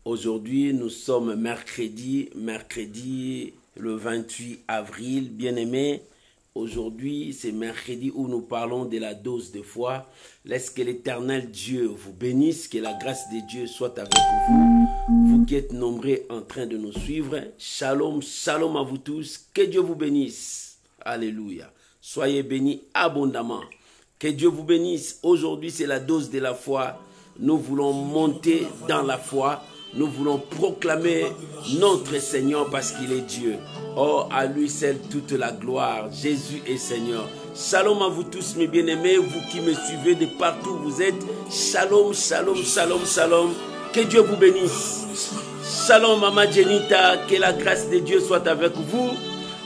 Aujourd'hui, nous sommes mercredi le 28 avril, bien-aimés. Aujourd'hui, c'est mercredi où nous parlons de la dose de foi. Laisse que l'Éternel Dieu vous bénisse, que la grâce de Dieu soit avec vous. Vous qui êtes nombreux en train de nous suivre. Shalom, shalom à vous tous. Que Dieu vous bénisse. Alléluia. Soyez bénis abondamment. Que Dieu vous bénisse. Aujourd'hui, c'est la dose de la foi. Nous voulons monter dans la foi. Nous voulons proclamer notre Seigneur parce qu'il est Dieu. Oh, à lui seul toute la gloire. Jésus est Seigneur. Shalom à vous tous, mes bien-aimés, vous qui me suivez de partout où vous êtes. Shalom, shalom, shalom, shalom. Que Dieu vous bénisse. Shalom, Maman Jenita, que la grâce de Dieu soit avec vous.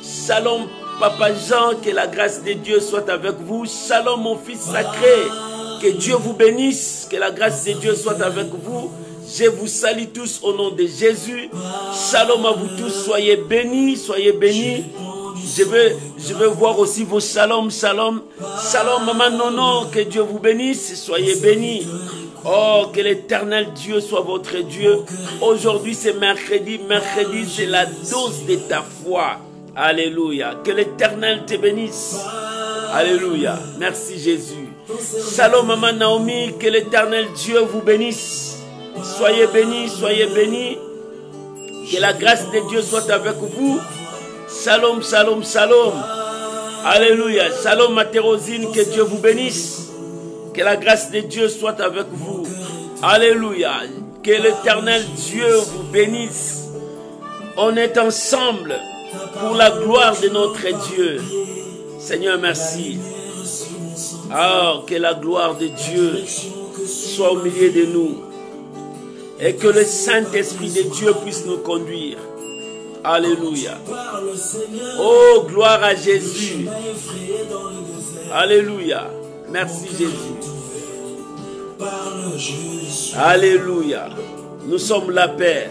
Shalom, Papa Jean, que la grâce de Dieu soit avec vous. Shalom, mon fils sacré, que Dieu vous bénisse, que la grâce de Dieu soit avec vous. Je vous salue tous au nom de Jésus. Shalom à vous tous. Soyez bénis, soyez bénis. Je veux voir aussi vos shalom, shalom. Shalom, Maman Nono, que Dieu vous bénisse. Soyez bénis. Oh, que l'Éternel Dieu soit votre Dieu. Aujourd'hui, c'est mercredi. Mercredi, c'est la dose de ta foi. Alléluia. Que l'Éternel te bénisse. Alléluia. Merci Jésus. Shalom, Maman Naomi. Que l'Éternel Dieu vous bénisse. Soyez bénis, soyez bénis. Que la grâce de Dieu soit avec vous. Shalom, shalom, shalom. Alléluia. Shalom, Matérosine, que Dieu vous bénisse. Que la grâce de Dieu soit avec vous. Alléluia. Que l'Éternel Dieu vous bénisse. On est ensemble pour la gloire de notre Dieu. Seigneur, merci. Oh, que la gloire de Dieu soit au milieu de nous. Et que le Saint-Esprit de Dieu puisse nous conduire. Alléluia. Oh, gloire à Jésus. Alléluia. Merci Jésus. Alléluia. Nous sommes la paix.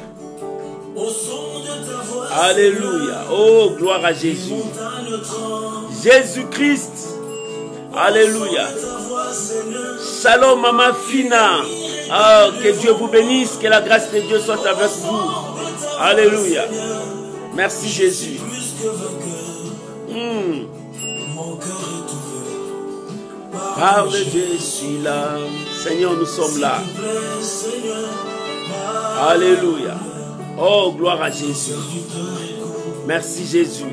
Alléluia. Oh, gloire à Jésus. Jésus-Christ. Alléluia. Shalom, Maman Fina. Oh, que Dieu vous bénisse, que la grâce de Dieu soit avec vous. Alléluia. Merci Jésus. Parle, je suis là. Seigneur, nous sommes là. Alléluia. Oh, gloire à Jésus. Merci Jésus.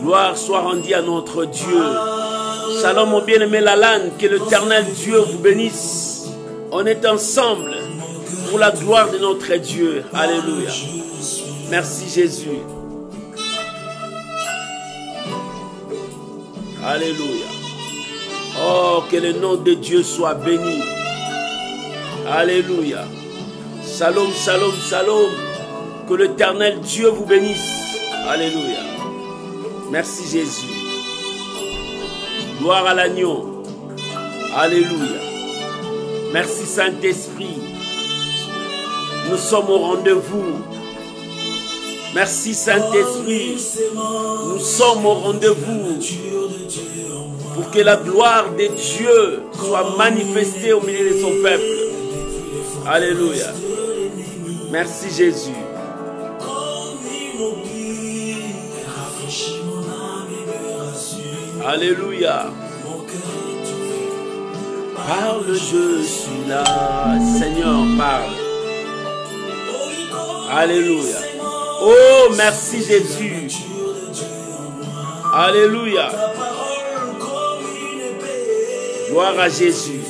Gloire soit rendue à notre Dieu. Shalom, mon bien-aimé Lalan, que l'Éternel Dieu vous bénisse. On est ensemble pour la gloire de notre Dieu. Alléluia. Merci Jésus. Alléluia. Oh, que le nom de Dieu soit béni. Alléluia. Shalom, shalom, shalom. Que l'Éternel Dieu vous bénisse. Alléluia. Merci Jésus. Gloire à l'agneau. Alléluia. Merci Saint-Esprit. Nous sommes au rendez-vous. Merci Saint-Esprit. Nous sommes au rendez-vous pour que la gloire de Dieu soit manifestée au milieu de son peuple. Alléluia. Merci Jésus. Alléluia. Parle, je suis là. Seigneur, parle. Alléluia. Oh, merci Jésus. Alléluia. Gloire à Jésus.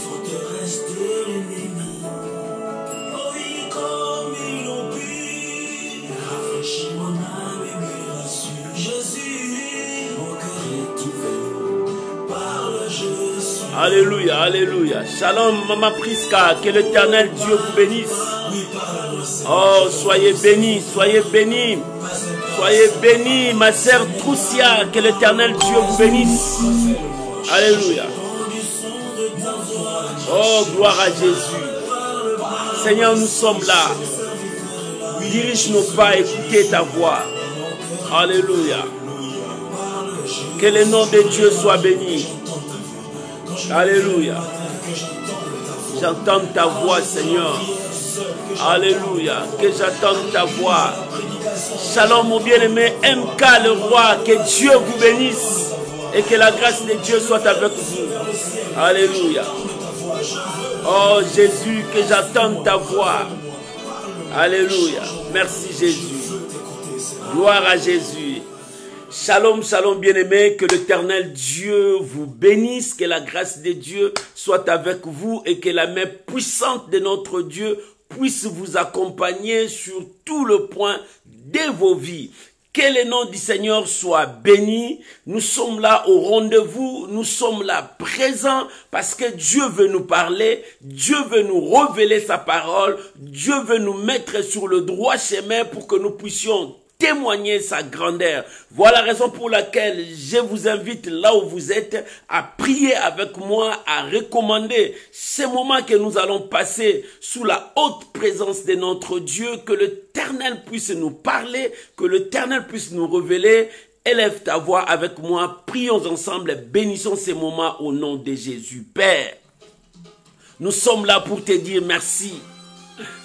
Alléluia, alléluia. Shalom, Maman Priska, que l'Éternel Dieu vous bénisse. Oh, soyez bénis, soyez bénis. Soyez bénis, ma sœur Troussia, que l'Éternel Dieu vous bénisse. Alléluia. Oh, gloire à Jésus. Seigneur, nous sommes là. Dirige nos pas, écoutez ta voix. Alléluia. Que le nom de Dieu soit béni. Alléluia. J'entends ta voix, Seigneur. Alléluia. Que j'entende ta voix. Shalom, mon bien-aimé. MK, le roi. Que Dieu vous bénisse. Et que la grâce de Dieu soit avec vous. Alléluia. Oh Jésus, que j'entende ta voix. Alléluia. Merci Jésus. Gloire à Jésus. Shalom, shalom bien-aimés, que l'Éternel Dieu vous bénisse, que la grâce de Dieu soit avec vous et que la main puissante de notre Dieu puisse vous accompagner sur tout le point de vos vies. Que le nom du Seigneur soit béni. Nous sommes là au rendez-vous, nous sommes là présents parce que Dieu veut nous parler, Dieu veut nous révéler sa parole, Dieu veut nous mettre sur le droit chemin pour que nous puissions témoigner sa grandeur. Voilà la raison pour laquelle je vous invite là où vous êtes à prier avec moi, à recommander ces moments que nous allons passer sous la haute présence de notre Dieu, que l'Éternel puisse nous parler, que l'Éternel puisse nous révéler. Élève ta voix avec moi, prions ensemble, bénissons ces moments au nom de Jésus. Père, nous sommes là pour te dire merci.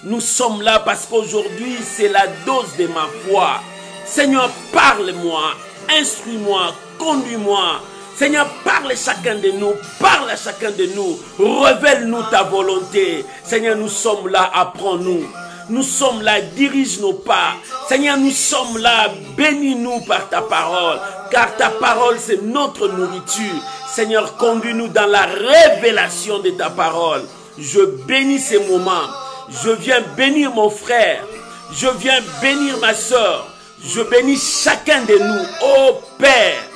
Nous sommes là parce qu'aujourd'hui, c'est la dose de ma foi. Seigneur, parle-moi, instruis-moi, conduis-moi. Seigneur, parle à chacun de nous, parle à chacun de nous. Révèle-nous ta volonté. Seigneur, nous sommes là, apprends-nous. Nous sommes là, dirige nos pas. Seigneur, nous sommes là, bénis-nous par ta parole. Car ta parole, c'est notre nourriture. Seigneur, conduis-nous dans la révélation de ta parole. Je bénis ces moments. Je viens bénir mon frère. Je viens bénir ma soeur. Je bénis chacun de nous. Ô Père,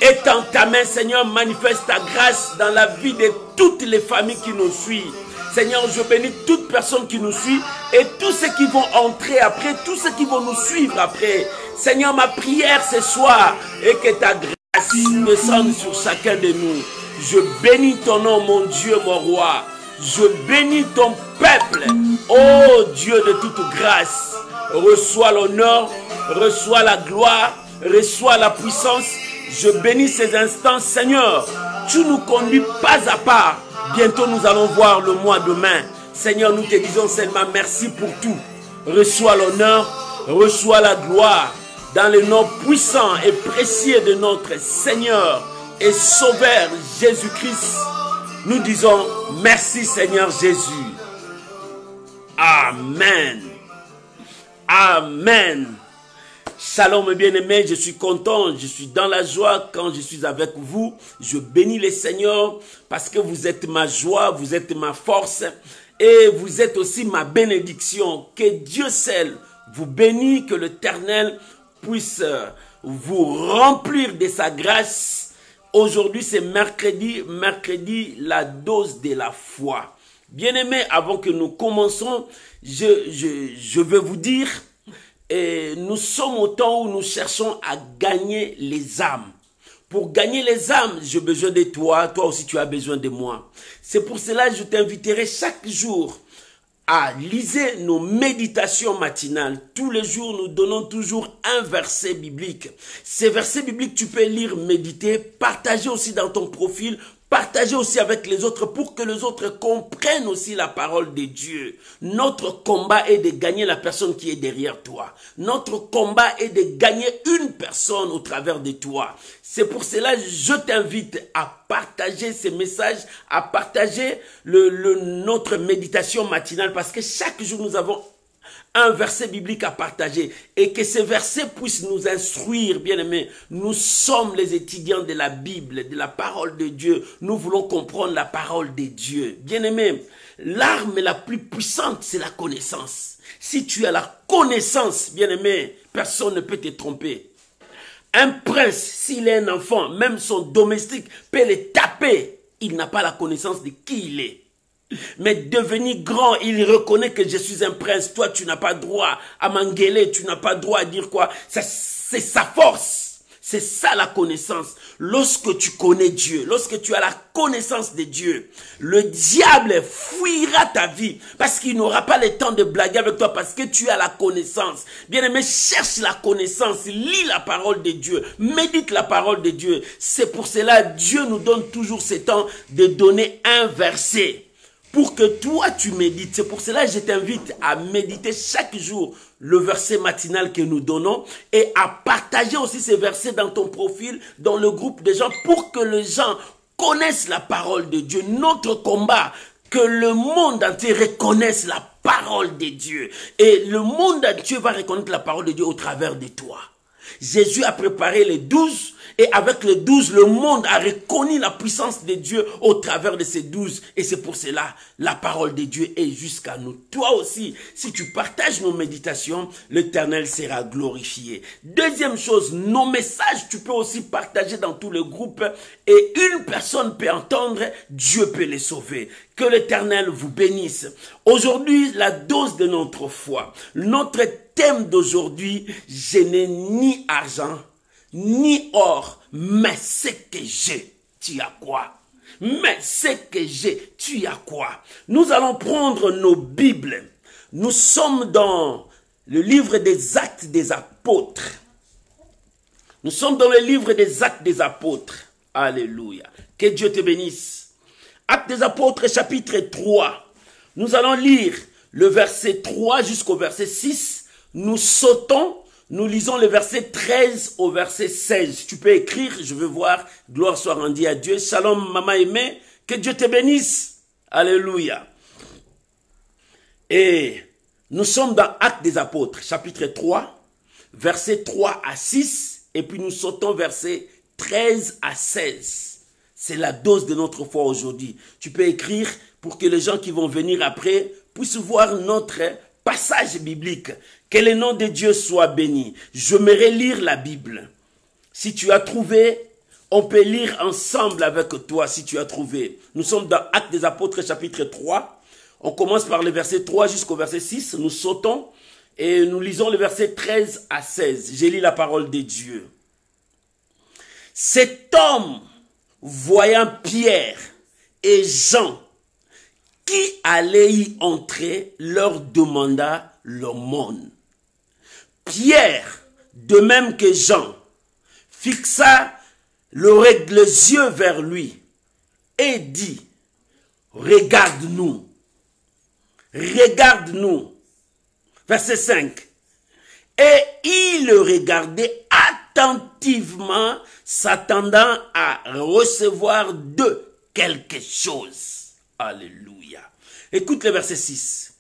étends ta main, Seigneur, manifeste ta grâce dans la vie de toutes les familles qui nous suivent. Seigneur, je bénis toute personne qui nous suit et tous ceux qui vont entrer après, tous ceux qui vont nous suivre après. Seigneur, ma prière ce soir est que ta grâce descende sur chacun de nous. Je bénis ton nom, mon Dieu, mon roi. Je bénis ton peuple, ô Dieu de toute grâce. Reçois l'honneur, reçois la gloire, reçois la puissance. Je bénis ces instants, Seigneur. Tu nous conduis pas à pas. Bientôt nous allons voir le mois demain. Seigneur, nous te disons seulement merci pour tout. Reçois l'honneur, reçois la gloire. Dans le nom puissant et précieux de notre Seigneur et Sauveur Jésus-Christ. Nous disons merci Seigneur Jésus. Amen. Amen. Shalom bien-aimés, je suis content, je suis dans la joie quand je suis avec vous. Je bénis le Seigneur parce que vous êtes ma joie, vous êtes ma force et vous êtes aussi ma bénédiction. Que Dieu seul vous bénisse, que l'Éternel puisse vous remplir de sa grâce. Aujourd'hui, c'est mercredi, la dose de la foi. Bien-aimés, avant que nous commençons, je veux vous dire, nous sommes au temps où nous cherchons à gagner les âmes. Pour gagner les âmes, j'ai besoin de toi, toi aussi tu as besoin de moi. C'est pour cela que je t'inviterai chaque jour à liser nos méditations matinales. Tous les jours, nous donnons toujours un verset biblique. Ces versets bibliques, tu peux lire, méditer, partager aussi dans ton profil, partager aussi avec les autres pour que les autres comprennent aussi la parole de Dieu. Notre combat est de gagner la personne qui est derrière toi. Notre combat est de gagner une personne au travers de toi. C'est pour cela que je t'invite à partager ces messages, à partager notre méditation matinale parce que chaque jour nous avons un verset biblique à partager et que ces versets puissent nous instruire, bien-aimés. Nous sommes les étudiants de la Bible, de la parole de Dieu. Nous voulons comprendre la parole de Dieu. Bien-aimés, l'arme la plus puissante, c'est la connaissance. Si tu as la connaissance, bien-aimé, personne ne peut te tromper. Un prince, s'il est un enfant, même son domestique peut le taper. Il n'a pas la connaissance de qui il est. Mais devenu grand, il reconnaît que je suis un prince. Toi, tu n'as pas droit à m'engueuler, tu n'as pas droit à dire quoi. C'est sa force. C'est ça la connaissance. Lorsque tu connais Dieu, lorsque tu as la connaissance de Dieu, le diable fuira ta vie parce qu'il n'aura pas le temps de blaguer avec toi parce que tu as la connaissance. Bien-aimé, cherche la connaissance, lis la parole de Dieu, médite la parole de Dieu. C'est pour cela que Dieu nous donne toujours ce temps de donner un verset pour que toi tu médites. C'est pour cela que je t'invite à méditer chaque jour le verset matinal que nous donnons et à partager aussi ces versets dans ton profil, dans le groupe des gens pour que les gens connaissent la parole de Dieu. Notre combat, que le monde entier reconnaisse la parole de Dieu. Et le monde entier va reconnaître la parole de Dieu au travers de toi. Jésus a préparé les 12 et avec les 12, le monde a reconnu la puissance de Dieu au travers de ces 12. Et c'est pour cela, la parole de Dieu est jusqu'à nous. Toi aussi, si tu partages nos méditations, l'Éternel sera glorifié. Deuxième chose, nos messages, tu peux aussi partager dans tous les groupes et une personne peut entendre, Dieu peut les sauver. Que l'Éternel vous bénisse. Aujourd'hui, la dose de notre foi. Notre thème d'aujourd'hui, je n'ai ni argent, ni or, mais ce que j'ai, tu as quoi? Mais ce que j'ai, tu as quoi? Nous allons prendre nos Bibles. Nous sommes dans le livre des Actes des Apôtres. Nous sommes dans le livre des Actes des Apôtres. Alléluia. Que Dieu te bénisse. Actes des Apôtres, chapitre 3. Nous allons lire le verset 3 jusqu'au verset 6. Nous sautons. Nous lisons le verset 13 au verset 16. Tu peux écrire, je veux voir, gloire soit rendue à Dieu. Shalom, maman aimée, que Dieu te bénisse. Alléluia. Et nous sommes dans Actes des Apôtres, chapitre 3, verset 3 à 6, et puis nous sautons verset 13 à 16. C'est la dose de notre foi aujourd'hui. Tu peux écrire pour que les gens qui vont venir après puissent voir notre passage biblique. Que le nom de Dieu soit béni. J'aimerais lire la Bible. Si tu as trouvé, on peut lire ensemble avec toi si tu as trouvé. Nous sommes dans Actes des Apôtres chapitre 3. On commence par le verset 3 jusqu'au verset 6. Nous sautons et nous lisons le verset 13 à 16. J'ai lu la parole de Dieu. Cet homme, voyant Pierre et Jean qui allaient y entrer, leur demanda l'aumône. Pierre, de même que Jean, fixa les yeux vers lui et dit, regarde-nous, regarde-nous. Verset 5. Et il le regardait attentivement, s'attendant à recevoir de quelque chose. Alléluia. Écoute le verset 6.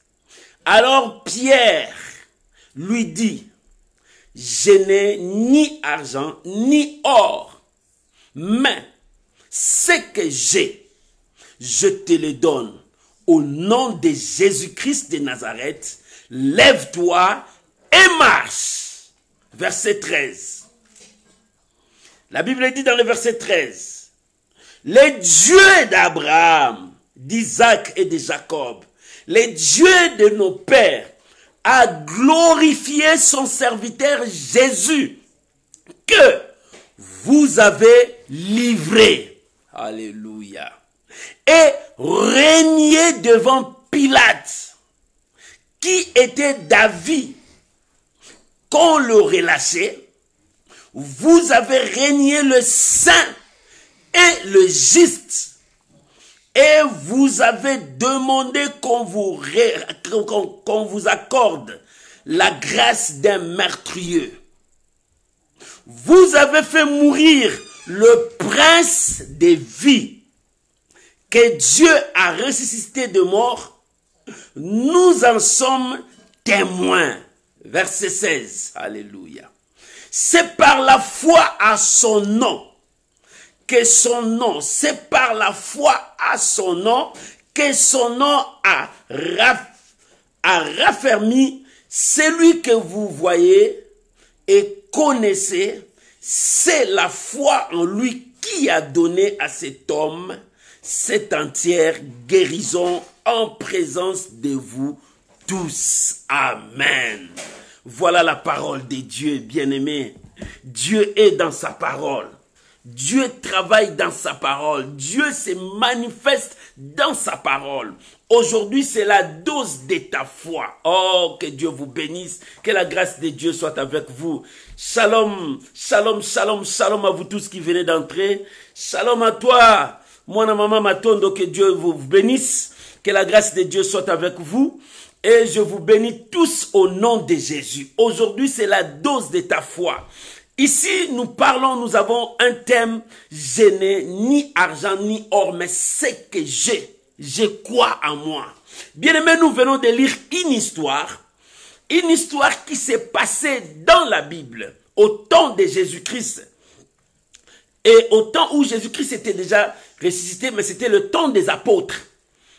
Alors Pierre lui dit, je n'ai ni argent ni or, mais ce que j'ai, je te le donne. Au nom de Jésus-Christ de Nazareth, lève-toi et marche. Verset 13. La Bible dit dans le verset 13, le Dieu d'Abraham, d'Isaac et de Jacob, le Dieu de nos pères, a glorifié son serviteur Jésus, que vous avez livré. Alléluia. Et régné devant Pilate, qui était d'avis qu'on le relâchait. Vous avez régné le saint et le juste. Et vous avez demandé qu'on vous accorde la grâce d'un meurtrier. Vous avez fait mourir le prince des vies que Dieu a ressuscité de mort. Nous en sommes témoins. Verset 16. Alléluia. C'est par la foi à son nom que son nom, c'est par la foi à son nom que son nom a raffermi celui que vous voyez et connaissez. C'est la foi en lui qui a donné à cet homme cette entière guérison en présence de vous tous. Amen. Voilà la parole de Dieu, bien-aimé. Dieu est dans sa parole. Dieu travaille dans sa parole. Dieu se manifeste dans sa parole. Aujourd'hui, c'est la dose de ta foi. Oh, que Dieu vous bénisse. Que la grâce de Dieu soit avec vous. Shalom, shalom, shalom, shalom à vous tous qui venez d'entrer. Shalom à toi, moi, maman Matondo, que Dieu vous bénisse. Que la grâce de Dieu soit avec vous. Et je vous bénis tous au nom de Jésus. Aujourd'hui, c'est la dose de ta foi. Ici, nous avons un thème, je n'ai ni argent ni or, mais ce que j'ai quoi en moi. Bien aimé, nous venons de lire une histoire qui s'est passée dans la Bible, au temps de Jésus-Christ. Et au temps où Jésus-Christ était déjà ressuscité, mais c'était le temps des apôtres.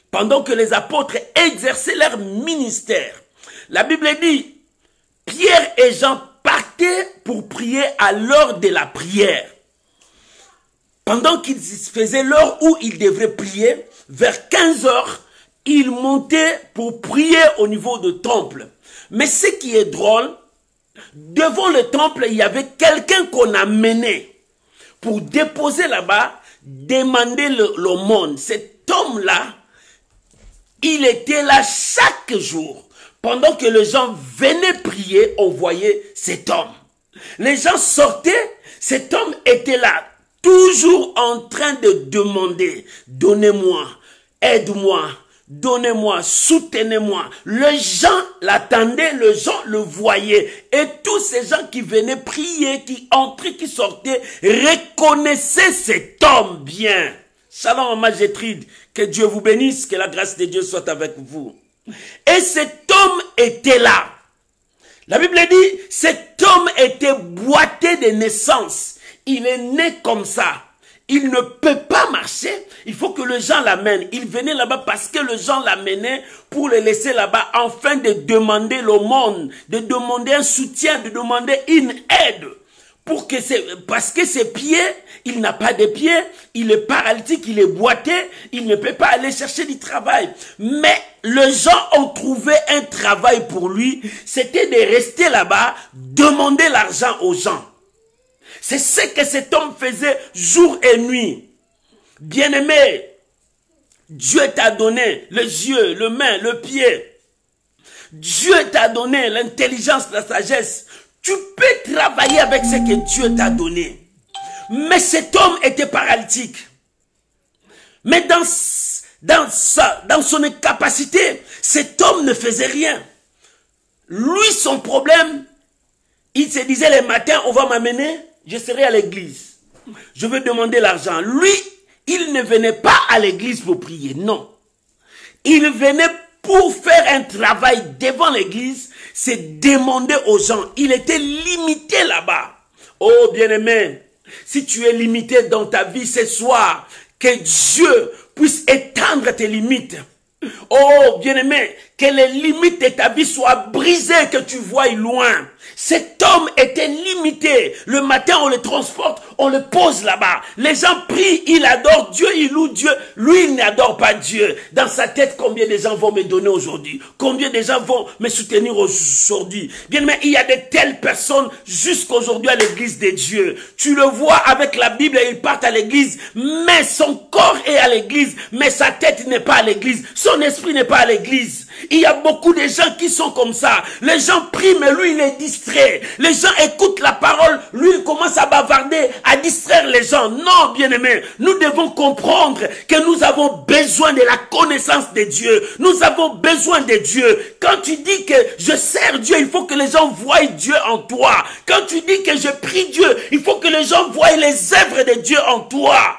Pendant que les apôtres exerçaient leur ministère. La Bible dit, Pierre et Jean partaient pour prier à l'heure de la prière. Pendant qu'ils faisaient l'heure où ils devraient prier, vers 15 heures, ils montaient pour prier au niveau du temple. Mais ce qui est drôle, devant le temple, il y avait quelqu'un qu'on a mené pour déposer là-bas, demander l'aumône. Cet homme-là, il était là chaque jour. Pendant que les gens venaient prier, on voyait cet homme. Les gens sortaient, cet homme était là, toujours en train de demander, donnez-moi, aide-moi, donnez-moi, soutenez-moi. Les gens l'attendaient, les gens le voyaient. Et tous ces gens qui venaient prier, qui entraient, qui sortaient, reconnaissaient cet homme bien. Shalom, Maman Gétrude, que Dieu vous bénisse, que la grâce de Dieu soit avec vous. Et cet homme était là. La Bible dit, cet homme était boité de naissance. Il est né comme ça. Il ne peut pas marcher. Il faut que les gens l'amènent. Il venait là-bas parce que les gens l'amenaient pour le laisser là-bas afin de demander l'aumône, de demander un soutien, de demander une aide. Parce que ses pieds, il n'a pas de pieds, il est paralytique, il est boité, il ne peut pas aller chercher du travail. Mais les gens ont trouvé un travail pour lui, c'était de rester là-bas, demander l'argent aux gens. C'est ce que cet homme faisait jour et nuit. Bien-aimé, Dieu t'a donné les yeux, les mains, le pied. Dieu t'a donné l'intelligence, la sagesse. Tu peux travailler avec ce que Dieu t'a donné. Mais cet homme était paralytique. Mais dans son incapacité, cet homme ne faisait rien. Lui, son problème, il se disait les matins, on va m'amener, je serai à l'église. Je veux demander l'argent. Lui, il ne venait pas à l'église pour prier, non. Il venait pour faire un travail devant l'église, c'est demander aux gens. Il était limité là-bas. Oh bien-aimé, si tu es limité dans ta vie ce soir, que Dieu puisse étendre tes limites. Oh bien-aimé, que les limites de ta vie soient brisées, que tu voies loin. Cet homme était limité. Le matin, on le transporte, on le pose là-bas. Les gens prient, il adore Dieu, il loue Dieu. Lui, il n'adore pas Dieu. Dans sa tête, combien de gens vont me donner aujourd'hui? Combien de gens vont me soutenir aujourd'hui? Bien, mais il y a de telles personnes jusqu'aujourd'hui à l'église de Dieu. Tu le vois avec la Bible, il part à l'église, mais son corps est à l'église, mais sa tête n'est pas à l'église. Son esprit n'est pas à l'église. Il y a beaucoup de gens qui sont comme ça. Les gens prient, mais lui, il est distrait. Les gens écoutent la parole, lui, il commence à bavarder, à distraire les gens. Non, bien-aimés, nous devons comprendre que nous avons besoin de la connaissance de Dieu. Nous avons besoin de Dieu. Quand tu dis que je sers Dieu, il faut que les gens voient Dieu en toi. Quand tu dis que je prie Dieu, il faut que les gens voient les œuvres de Dieu en toi.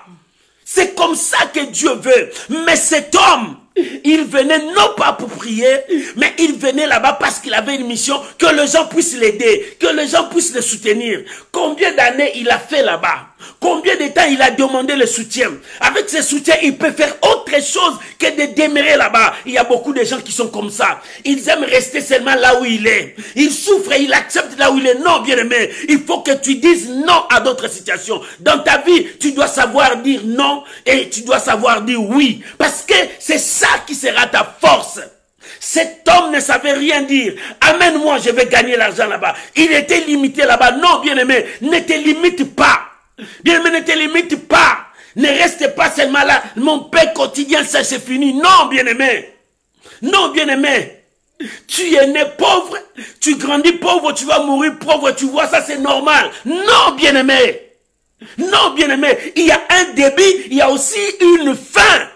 C'est comme ça que Dieu veut. Mais cet homme, il venait non pas pour prier, mais il venait là-bas parce qu'il avait une mission, que les gens puissent l'aider, que les gens puissent le soutenir. Combien d'années il a fait là-bas? Combien de temps il a demandé le soutien? Avec ce soutien, il peut faire autre chose que de demeurer là-bas. Il y a beaucoup de gens qui sont comme ça. Ils aiment rester seulement là où il est. Il souffre et il accepte là où il est. Non, bien-aimé, il faut que tu dises non à d'autres situations. Dans ta vie, tu dois savoir dire non et tu dois savoir dire oui. Parce que c'est ça qui sera ta force. Cet homme ne savait rien dire. Amène-moi, je vais gagner l'argent là-bas. Il était limité là-bas. Non, bien-aimé, ne te limite pas. Bien-aimé, ne te limite pas. Ne reste pas seulement là. Mon pain quotidien, ça c'est fini. Non, bien-aimé. Non, bien-aimé. Tu es né pauvre, tu grandis pauvre, tu vas mourir pauvre, tu vois ça, c'est normal. Non, bien-aimé. Non, bien-aimé. Il y a un début, il y a aussi une fin.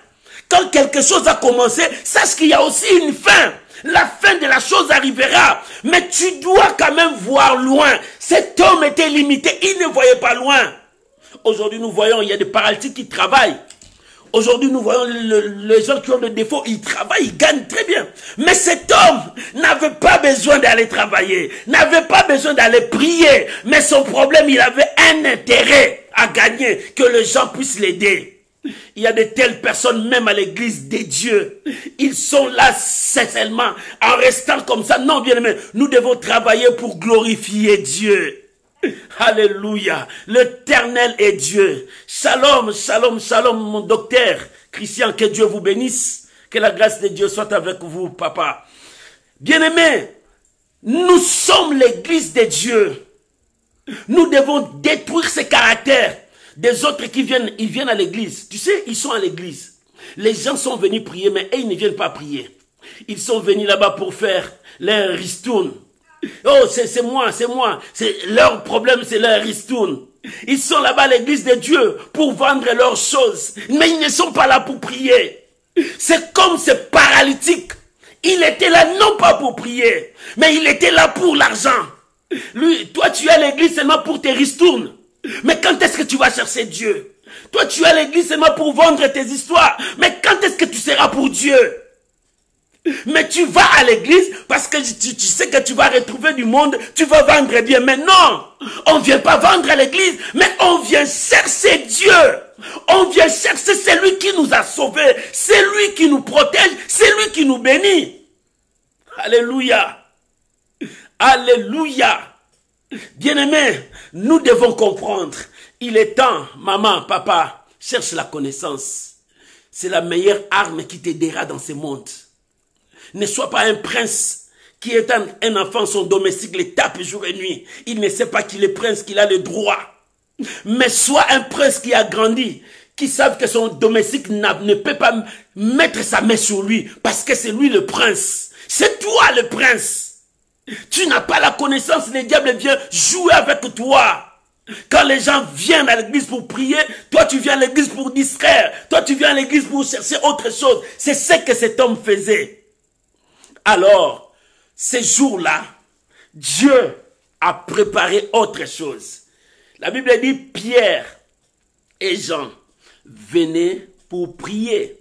Quand quelque chose a commencé, sache qu'il y a aussi une fin. La fin de la chose arrivera. Mais tu dois quand même voir loin. Cet homme était limité, il ne voyait pas loin. Aujourd'hui, nous voyons, il y a des paralytiques qui travaillent. Aujourd'hui, nous voyons les gens qui ont des défauts, ils travaillent, ils gagnent très bien. Mais cet homme n'avait pas besoin d'aller travailler, n'avait pas besoin d'aller prier. Mais son problème, il avait un intérêt à gagner, que les gens puissent l'aider. Il y a de telles personnes, même à l'église des dieux. Ils sont là seulement en restant comme ça. Non, bien aimé, nous devons travailler pour glorifier Dieu. Alléluia. L'Éternel est Dieu. Shalom, shalom, shalom, mon docteur Christian, que Dieu vous bénisse. Que la grâce de Dieu soit avec vous, papa. Bien-aimés, nous sommes l'église de Dieu. Nous devons détruire ces caractères des autres qui viennent. Ils viennent à l'église. Tu sais, ils sont à l'église. Les gens sont venus prier, mais ils ne viennent pas prier. Ils sont venus là-bas pour faire leur ristourne. Oh, c'est moi. Leur problème, c'est leur ristourne. Ils sont là-bas à l'église de Dieu pour vendre leurs choses. Mais ils ne sont pas là pour prier. C'est comme ce paralytique. Il était là non pas pour prier, mais il était là pour l'argent. Lui, toi, tu es à l'église seulement pour tes ristournes. Mais quand est-ce que tu vas chercher Dieu? Toi, tu es à l'église seulement pour vendre tes histoires. Mais quand est-ce que tu seras pour Dieu? Mais tu vas à l'église parce que tu sais que tu vas retrouver du monde, tu vas vendre bien. Mais non, on ne vient pas vendre à l'église, mais on vient chercher Dieu. On vient chercher celui qui nous a sauvés, celui qui nous protège, celui qui nous bénit. Alléluia. Alléluia. Bien-aimés, nous devons comprendre. Il est temps, maman, papa, cherche la connaissance. C'est la meilleure arme qui t'aidera dans ce monde. Ne sois pas un prince qui est un enfant, son domestique le tape jour et nuit. Il ne sait pas qu'il est prince, qu'il a le droit. Mais sois un prince qui a grandi, qui savent que son domestique ne peut pas mettre sa main sur lui parce que c'est lui le prince. C'est toi le prince. Tu n'as pas la connaissance, le diable vient jouer avec toi. Quand les gens viennent à l'église pour prier, toi tu viens à l'église pour distraire. Toi tu viens à l'église pour chercher autre chose. C'est ce que cet homme faisait. Alors, ces jours-là, Dieu a préparé autre chose. La Bible dit Pierre et Jean venaient pour prier.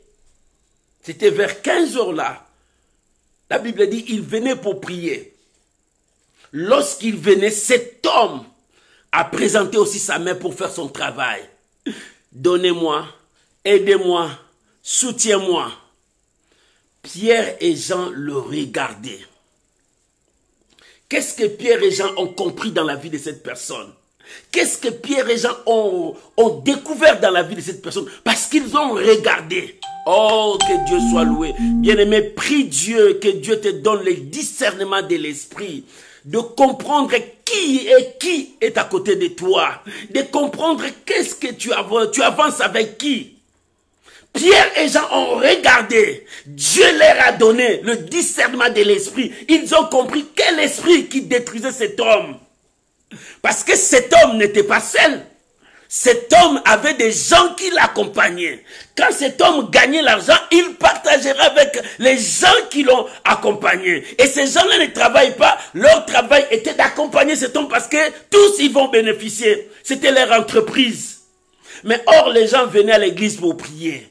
C'était vers 15 heures là. La Bible dit ils venaient pour prier. Lorsqu'il venait, cet homme a présenté aussi sa main pour faire son travail. Donnez-moi, aidez-moi, soutiens-moi. Pierre et Jean le regardaient. Qu'est-ce que Pierre et Jean ont compris dans la vie de cette personne? Qu'est-ce que Pierre et Jean ont découvert dans la vie de cette personne? Parce qu'ils ont regardé. Oh, que Dieu soit loué. Bien-aimé, prie Dieu, que Dieu te donne le discernement de l'esprit. De comprendre qui est à côté de toi. De comprendre qu'est-ce que tu avances avec qui. Pierre et Jean ont regardé. Dieu leur a donné le discernement de l'esprit. Ils ont compris quel esprit qui détruisait cet homme. Parce que cet homme n'était pas seul. Cet homme avait des gens qui l'accompagnaient. Quand cet homme gagnait l'argent, il partagera avec les gens qui l'ont accompagné. Et ces gens-là ne travaillent pas. Leur travail était d'accompagner cet homme parce que tous ils vont bénéficier. C'était leur entreprise. Mais or, les gens venaient à l'église pour prier.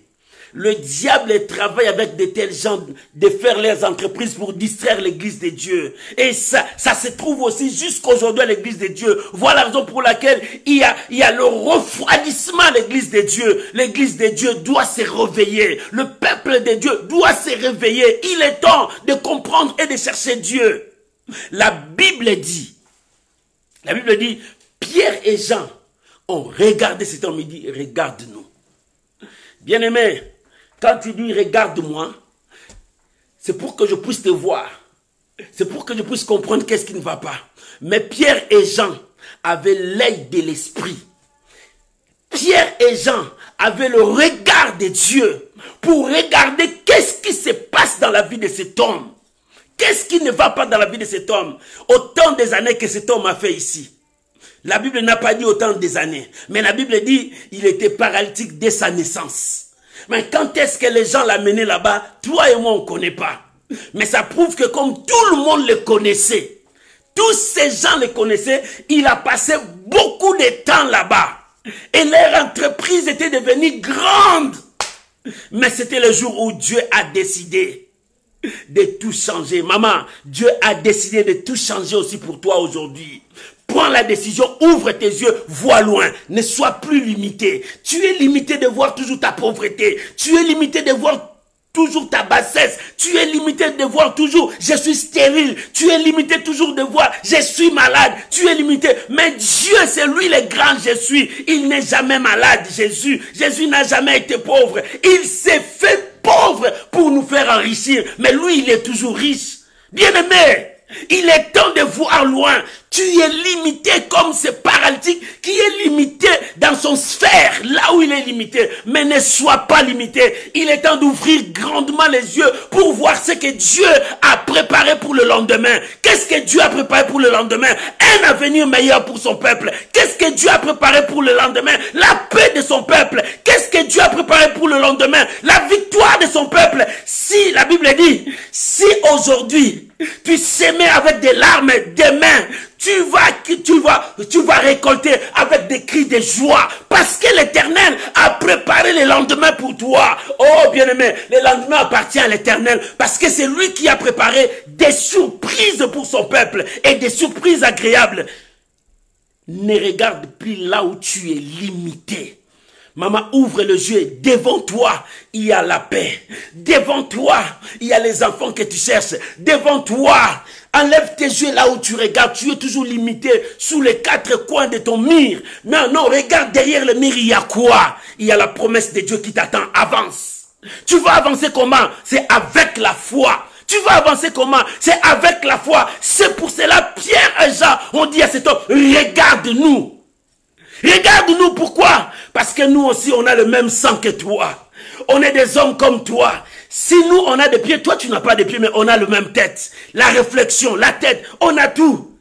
Le diable travaille avec de tels gens de faire leurs entreprises pour distraire l'église de Dieu. Et ça se trouve aussi jusqu'aujourd'hui à l'église de Dieu. Voilà la raison pour laquelle il y a le refroidissement à l'église de Dieu. L'église de Dieu doit se réveiller. Le peuple de Dieu doit se réveiller. Il est temps de comprendre et de chercher Dieu. La Bible dit, Pierre et Jean ont regardé cet homme. Il dit, regarde-nous. Bien-aimé, quand tu dis regarde-moi, C'est pour que je puisse te voir. C'est pour que je puisse comprendre qu'est-ce qui ne va pas. Mais Pierre et Jean avaient l'œil de l'esprit. Pierre et Jean avaient le regard de Dieu pour regarder qu'est-ce qui se passe dans la vie de cet homme. Qu'est-ce qui ne va pas dans la vie de cet homme? Autant des années que cet homme a fait ici. La Bible n'a pas dit autant des années. Mais la Bible dit qu'il était paralytique dès sa naissance. Mais quand est-ce que les gens l'amenaient là-bas? Toi et moi, on ne connaît pas. Mais ça prouve que comme tout le monde le connaissait, tous ces gens le connaissaient, il a passé beaucoup de temps là-bas. Et leur entreprise était devenue grande. Mais c'était le jour où Dieu a décidé de tout changer. Maman, Dieu a décidé de tout changer aussi pour toi aujourd'hui. Prends la décision, ouvre tes yeux, vois loin, ne sois plus limité. Tu es limité de voir toujours ta pauvreté. Tu es limité de voir toujours ta bassesse. Tu es limité de voir toujours je suis stérile. Tu es limité toujours de voir je suis malade. Tu es limité. Mais Dieu, c'est lui le grand je suis. Il n'est jamais malade, Jésus. Jésus n'a jamais été pauvre. Il s'est fait pauvre pour nous faire enrichir. Mais lui, il est toujours riche. Bien-aimé, il est temps de voir loin. Tu es limité comme ce paralytique qui est limité dans son sphère, là où il est limité. Mais ne sois pas limité. Il est temps d'ouvrir grandement les yeux pour voir ce que Dieu a préparé pour le lendemain. Qu'est-ce que Dieu a préparé pour le lendemain? Un avenir meilleur pour son peuple. Qu'est-ce que Dieu a préparé pour le lendemain? La paix de son peuple. Qu'est-ce que Dieu a préparé pour le lendemain? La victoire de son peuple. Si, la Bible dit, si aujourd'hui, tu s'aimais avec des larmes, demain, tu vas récolter avec des cris de joie. Parce que l'Éternel a préparé le lendemain pour toi. Oh bien-aimé, le lendemain appartient à l'Éternel. Parce que c'est lui qui a préparé des surprises pour son peuple. Et des surprises agréables. Ne regarde plus là où tu es limité. Maman, ouvre les yeux. Devant toi, il y a la paix. Devant toi, il y a les enfants que tu cherches. Devant toi, enlève tes yeux là où tu regardes. Tu es toujours limité sous les quatre coins de ton mur. Non, non, regarde derrière le mur, il y a quoi? Il y a la promesse de Dieu qui t'attend. Avance. Tu vas avancer comment? C'est avec la foi. Tu vas avancer comment? C'est avec la foi. C'est pour cela, Pierre et Jean ont dit à cet homme, regarde-nous. Regarde-nous, pourquoi? Parce que nous aussi, on a le même sang que toi. On est des hommes comme toi. Si nous, on a des pieds, toi, tu n'as pas de pieds, mais on a le même tête. La réflexion, la tête, on a tout.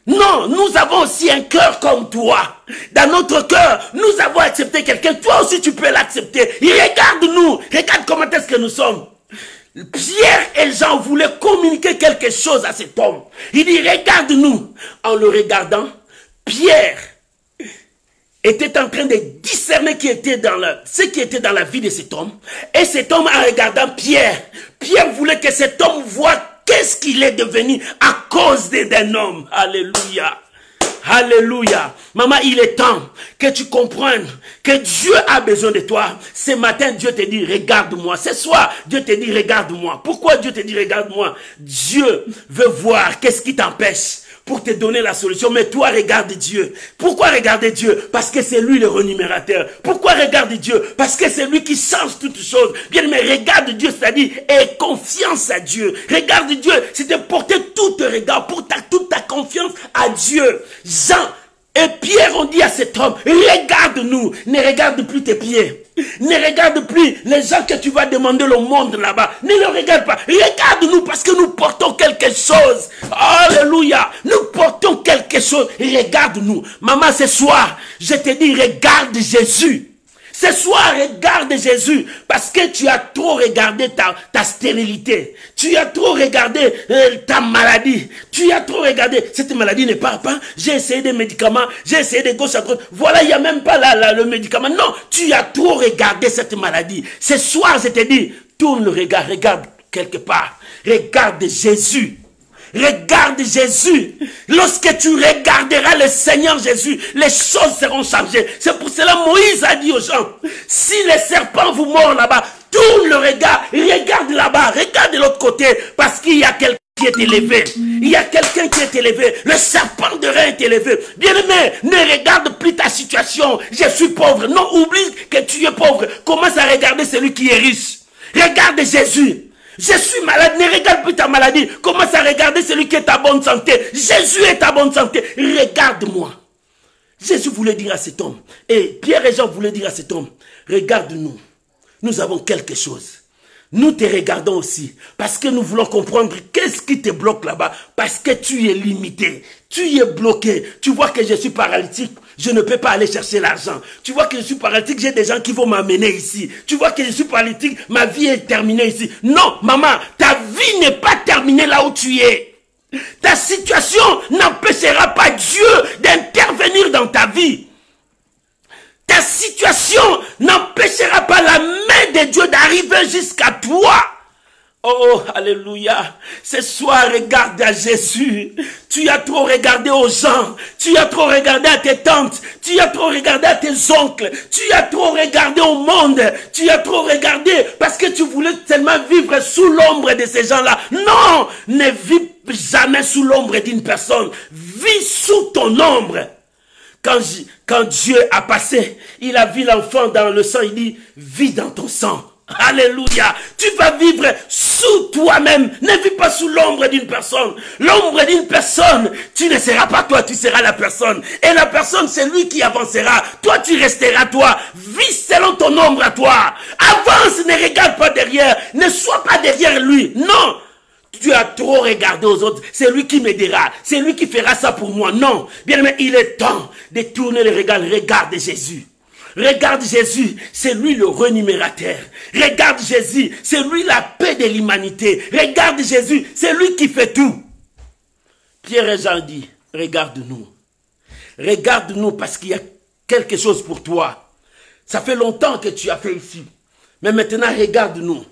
Non, nous avons aussi un cœur comme toi. Dans notre cœur, nous avons accepté quelqu'un. Toi aussi, tu peux l'accepter. Regarde-nous. Regarde comment est-ce que nous sommes. Pierre et Jean voulaient communiquer quelque chose à cet homme. Il dit, regarde-nous. En le regardant, Pierre était en train de discerner ce qui était dans la vie de cet homme. Et cet homme, en regardant Pierre, Pierre voulait que cet homme voie qu'est-ce qu'il est devenu à cause d'un homme. Alléluia. Alléluia. Maman, il est temps que tu comprennes que Dieu a besoin de toi. Ce matin, Dieu te dit, regarde-moi. Ce soir, Dieu te dit, regarde-moi. Pourquoi Dieu te dit, regarde-moi? Dieu veut voir qu'est-ce qui t'empêche pour te donner la solution. Mais toi, regarde Dieu. Pourquoi regarder Dieu? Parce que c'est lui le renumérateur. Pourquoi regarder Dieu? Parce que c'est lui qui change toutes choses. Bien, mais regarde Dieu, c'est-à-dire aie confiance à Dieu. Regarde Dieu, c'est de porter tout ton regard, toute ta confiance à Dieu. Jean et Pierre ont dit à cet homme, regarde-nous, ne regarde plus tes pieds. Ne regarde plus les gens que tu vas demander le monde là-bas. Ne le regarde pas. Regarde-nous parce que nous portons quelque chose. Alléluia. Nous portons quelque chose. Regarde-nous. Maman, ce soir, je te dis, regarde Jésus. Ce soir, regarde Jésus, parce que tu as trop regardé ta stérilité. Tu as trop regardé ta maladie. Tu as trop regardé, cette maladie ne part pas. J'ai essayé des médicaments, j'ai essayé de gauche à droite. Voilà, il n'y a même pas le médicament. Non, tu as trop regardé cette maladie. Ce soir, je te dis, tourne le regard, regarde quelque part. Regarde Jésus. Regarde Jésus. Lorsque tu regarderas le Seigneur Jésus, les choses seront changées. C'est pour cela Moïse a dit aux gens, si les serpents vous mordent là-bas, tourne le regard, regarde là-bas, regarde de l'autre côté, parce qu'il y a quelqu'un qui est élevé. Il y a quelqu'un qui est élevé. Le serpent de rein est élevé. Bien-aimé, ne regarde plus ta situation. Je suis pauvre. Non, oublie que tu es pauvre. Commence à regarder celui qui est riche. Regarde Jésus. Je suis malade, ne regarde plus ta maladie. Commence à regarder celui qui est à bonne santé. Jésus est à bonne santé. Regarde-moi. Jésus voulait dire à cet homme, et Pierre et Jean voulaient dire à cet homme, regarde-nous. Nous avons quelque chose. Nous te regardons aussi, parce que nous voulons comprendre qu'est-ce qui te bloque là-bas, parce que tu es limité, tu es bloqué. Tu vois que je suis paralytique, je ne peux pas aller chercher l'argent. Tu vois que je suis paralytique, j'ai des gens qui vont m'amener ici. Tu vois que je suis paralytique, ma vie est terminée ici. Non, maman, ta vie n'est pas terminée là où tu es. Ta situation n'empêchera pas Dieu d'intervenir dans ta vie. Ta situation n'empêchera pas la main de Dieu d'arriver jusqu'à toi. Oh, alléluia. Ce soir, regarde à Jésus. Tu as trop regardé aux gens. Tu as trop regardé à tes tantes. Tu as trop regardé à tes oncles. Tu as trop regardé au monde. Tu as trop regardé parce que tu voulais tellement vivre sous l'ombre de ces gens-là. Non, ne vis jamais sous l'ombre d'une personne. Vis sous ton ombre. Quand Dieu a passé, il a vu l'enfant dans le sang, il dit, vis dans ton sang. Alléluia. Tu vas vivre sous toi-même. Ne vis pas sous l'ombre d'une personne. L'ombre d'une personne, tu ne seras pas toi, tu seras la personne. Et la personne, c'est lui qui avancera. Toi, tu resteras toi. Vis selon ton ombre à toi. Avance, ne regarde pas derrière. Ne sois pas derrière lui. Non. Tu as trop regardé aux autres. C'est lui qui m'aidera. C'est lui qui fera ça pour moi. Non. Bien aimé, il est temps de tourner le regard. Regarde Jésus. Regarde Jésus, c'est lui le renumérateur. Regarde Jésus, c'est lui la paix de l'humanité. Regarde Jésus, c'est lui qui fait tout. Pierre et Jean dit, regarde-nous. Regarde-nous parce qu'il y a quelque chose pour toi. Ça fait longtemps que tu as fait ici. Mais maintenant, regarde-nous.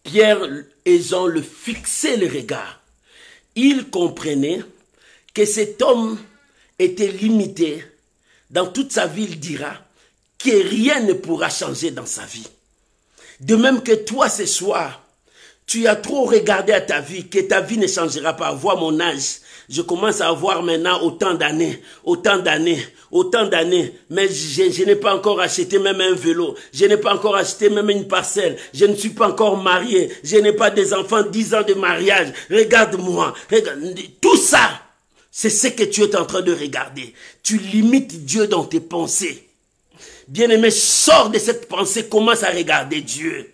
Pierre et Jean le fixaient le regard. Ils comprenaient que cet homme était limité. Dans toute sa vie, il dira que rien ne pourra changer dans sa vie. De même que toi, ce soir, tu as trop regardé à ta vie, que ta vie ne changera pas. Vois mon âge. Je commence à avoir maintenant autant d'années, mais je n'ai pas encore acheté même un vélo, je n'ai pas encore acheté même une parcelle, je ne suis pas encore marié, je n'ai pas des enfants, 10 ans de mariage. Regarde-moi, tout ça. C'est ce que tu es en train de regarder. Tu limites Dieu dans tes pensées. Bien-aimé, sors de cette pensée, commence à regarder Dieu.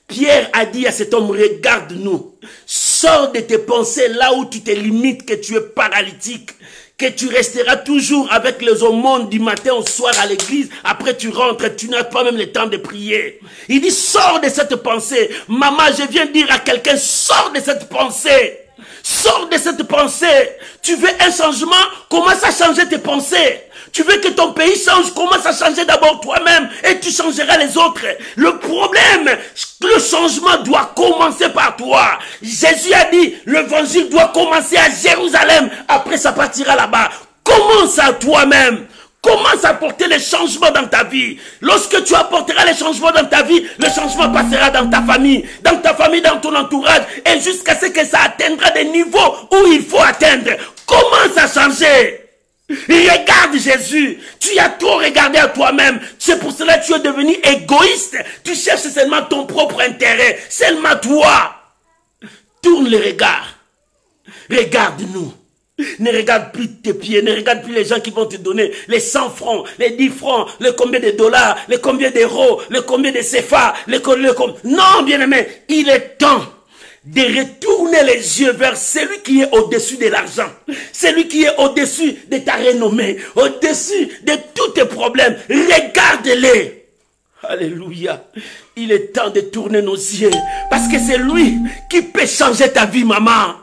Pierre a dit à cet homme, regarde-nous. Sors de tes pensées là où tu te limites, que tu es paralytique, que tu resteras toujours avec les aumônes du matin au soir à l'église. Après tu rentres, tu n'as pas même le temps de prier. Il dit, sors de cette pensée. Maman, je viens dire à quelqu'un, sors de cette pensée. Sors de cette pensée. Tu veux un changement? Commence à changer tes pensées. Tu veux que ton pays change? Commence à changer d'abord toi-même et tu changeras les autres. Le problème, le changement doit commencer par toi. Jésus a dit, l'évangile doit commencer à Jérusalem. Après, ça partira là-bas. Commence à toi-même. Commence à apporter les changements dans ta vie. Lorsque tu apporteras les changements dans ta vie, le changement passera dans ta famille, dans ton entourage, et jusqu'à ce que ça atteindra des niveaux où il faut atteindre. Commence à changer. Regarde Jésus. Tu as trop regardé à toi-même. C'est pour cela que tu es devenu égoïste. Tu cherches seulement ton propre intérêt. Seulement toi. Tourne le regard. Regarde-nous. Ne regarde plus tes pieds, ne regarde plus les gens qui vont te donner les 100 francs, les 10 francs, les combien de dollars, les combien d'euros, les combien de CFA, Non, bien-aimé, il est temps de retourner les yeux vers celui qui est au-dessus de l'argent, celui qui est au-dessus de ta renommée, au-dessus de tous tes problèmes. Regarde-les. Alléluia. Il est temps de tourner nos yeux. Parce que c'est lui qui peut changer ta vie, maman.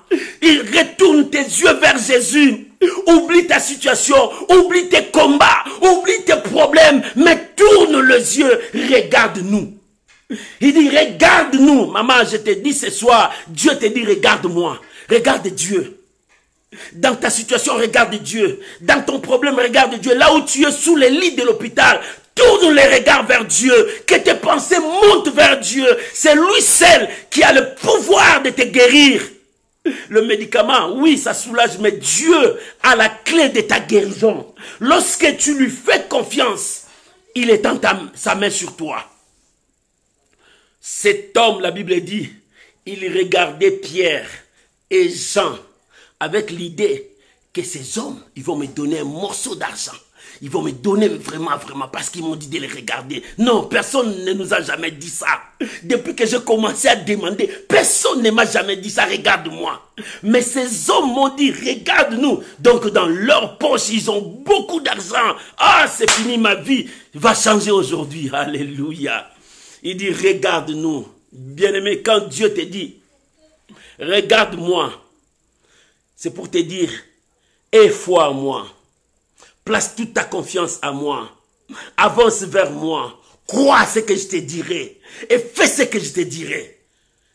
Il retourne tes yeux vers Jésus. Oublie ta situation. Oublie tes combats. Oublie tes problèmes. Mais tourne les yeux. Regarde-nous. Il dit, regarde-nous. Maman, je te dis ce soir, Dieu te dit, regarde-moi. Regarde Dieu. Dans ta situation, regarde Dieu. Dans ton problème, regarde Dieu. Là où tu es sous les lits de l'hôpital, tourne les regards vers Dieu. Que tes pensées montent vers Dieu. C'est lui seul qui a le pouvoir de te guérir. Le médicament, oui, ça soulage, mais Dieu a la clé de ta guérison. Lorsque tu lui fais confiance, il étend sa main sur toi. Cet homme, la Bible dit, il regardait Pierre et Jean avec l'idée que ces hommes, ils vont me donner un morceau d'argent. Ils vont me donner vraiment, parce qu'ils m'ont dit de les regarder. Non, personne ne nous a jamais dit ça. Depuis que j'ai commencé à demander, personne ne m'a jamais dit ça, regarde-moi. Mais ces hommes m'ont dit, regarde-nous. Donc dans leur poche, ils ont beaucoup d'argent. Ah, c'est fini, ma vie va changer aujourd'hui. Alléluia. Il dit, regarde-nous. Bien-aimé, quand Dieu te dit, regarde-moi, c'est pour te dire, aie foi en moi. Place toute ta confiance à moi. Avance vers moi. Crois ce que je te dirai. Et fais ce que je te dirai.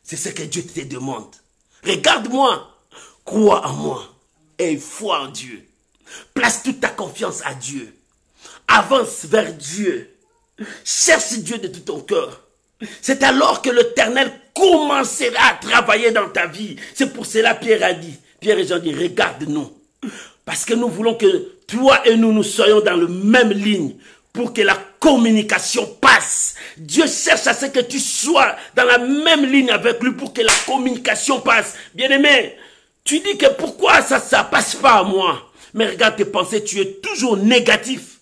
C'est ce que Dieu te demande. Regarde-moi. Crois en moi. Aie foi en Dieu. Place toute ta confiance à Dieu. Avance vers Dieu. Cherche Dieu de tout ton cœur. C'est alors que l'Éternel commencera à travailler dans ta vie. C'est pour cela Pierre a dit. Pierre et Jean dit, regarde-nous. Parce que nous voulons que toi et nous soyons dans la même ligne pour que la communication passe. Dieu cherche à ce que tu sois dans la même ligne avec lui pour que la communication passe. Bien-aimé, tu dis que pourquoi ça passe pas à moi? Mais regarde tes pensées, tu es toujours négatif.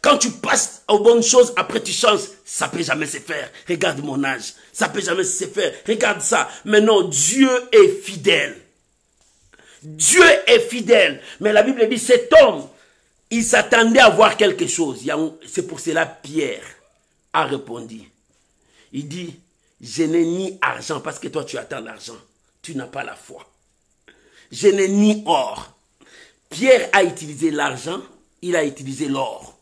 Quand tu passes aux bonnes choses, après tu changes. Ça peut jamais se faire. Regarde mon âge. Ça peut jamais se faire. Regarde ça. Mais non, Dieu est fidèle. Dieu est fidèle. Mais la Bible dit, cet homme, il s'attendait à voir quelque chose. C'est pour cela Pierre a répondu. Il dit, je n'ai ni argent, parce que toi tu attends l'argent. Tu n'as pas la foi. Je n'ai ni or. Pierre a utilisé l'argent, il a utilisé l'or.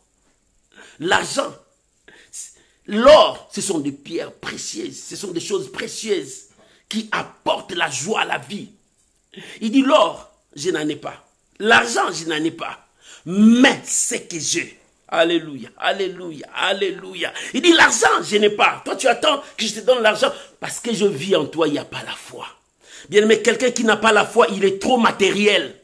L'argent, l'or, ce sont des pierres précieuses, ce sont des choses précieuses qui apportent la joie à la vie. Il dit, l'or, je n'en ai pas. L'argent, je n'en ai pas. Mais ce que j'ai. Alléluia, alléluia, alléluia. Il dit, l'argent, je n'ai pas. Toi, tu attends que je te donne l'argent. Parce que je vis en toi, il n'y a pas la foi. Bien, mais quelqu'un qui n'a pas la foi, il est trop matériel.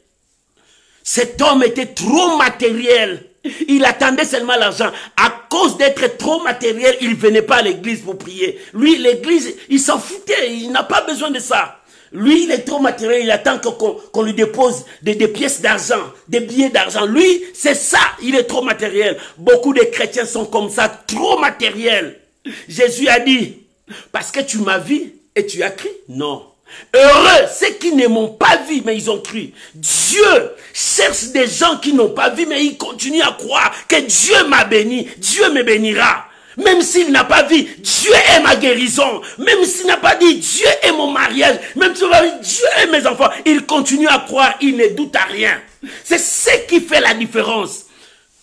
Cet homme était trop matériel. Il attendait seulement l'argent. À cause d'être trop matériel, il ne venait pas à l'église pour prier. Lui, l'église, il s'en foutait. Il n'a pas besoin de ça. Lui, il est trop matériel, il attend qu'on lui dépose des pièces d'argent, des billets d'argent. Lui, c'est ça, il est trop matériel. Beaucoup de chrétiens sont comme ça, trop matériels. Jésus a dit, parce que tu m'as vu et tu as cru. Non. Heureux ceux qui ne m'ont pas vu, mais ils ont cru. Dieu cherche des gens qui n'ont pas vu, mais ils continuent à croire que Dieu m'a béni, Dieu me bénira. Même s'il n'a pas vu, Dieu est ma guérison. Même s'il n'a pas dit, Dieu est mon mariage. Même s'il n'a pas dit, Dieu est mes enfants. Il continue à croire, il ne doute à rien. C'est ce qui fait la différence.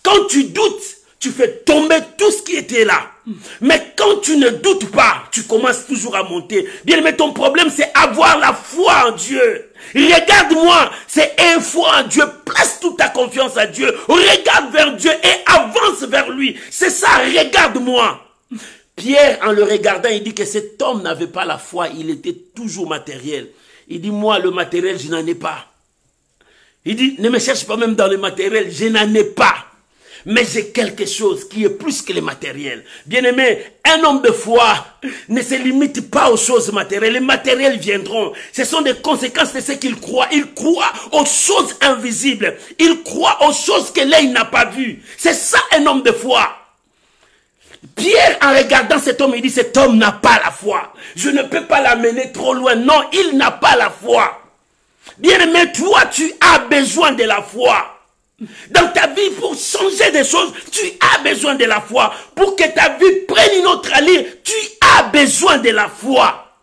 Quand tu doutes, tu fais tomber tout ce qui était là. Mais quand tu ne doutes pas, tu commences toujours à monter. Bien, mais ton problème, c'est avoir la foi en Dieu. Regarde-moi, c'est une foi en Dieu. Place toute ta confiance à Dieu. Regarde vers Dieu et avance vers lui. C'est ça, regarde-moi. Pierre, en le regardant, il dit que cet homme n'avait pas la foi. Il était toujours matériel. Il dit, moi, le matériel, je n'en ai pas. Il dit, ne me cherche pas même dans le matériel, je n'en ai pas. Mais j'ai quelque chose qui est plus que le matériel. Bien-aimé, un homme de foi ne se limite pas aux choses matérielles. Les matériels viendront. Ce sont des conséquences de ce qu'il croit. Il croit aux choses invisibles. Il croit aux choses que l'œil n'a pas vues. C'est ça un homme de foi. Pierre, en regardant cet homme, il dit, cet homme n'a pas la foi. Je ne peux pas l'amener trop loin. Non, il n'a pas la foi. Bien-aimé, toi, tu as besoin de la foi. Dans ta vie, pour changer des choses, tu as besoin de la foi. Pour que ta vie prenne une autre allure, tu as besoin de la foi.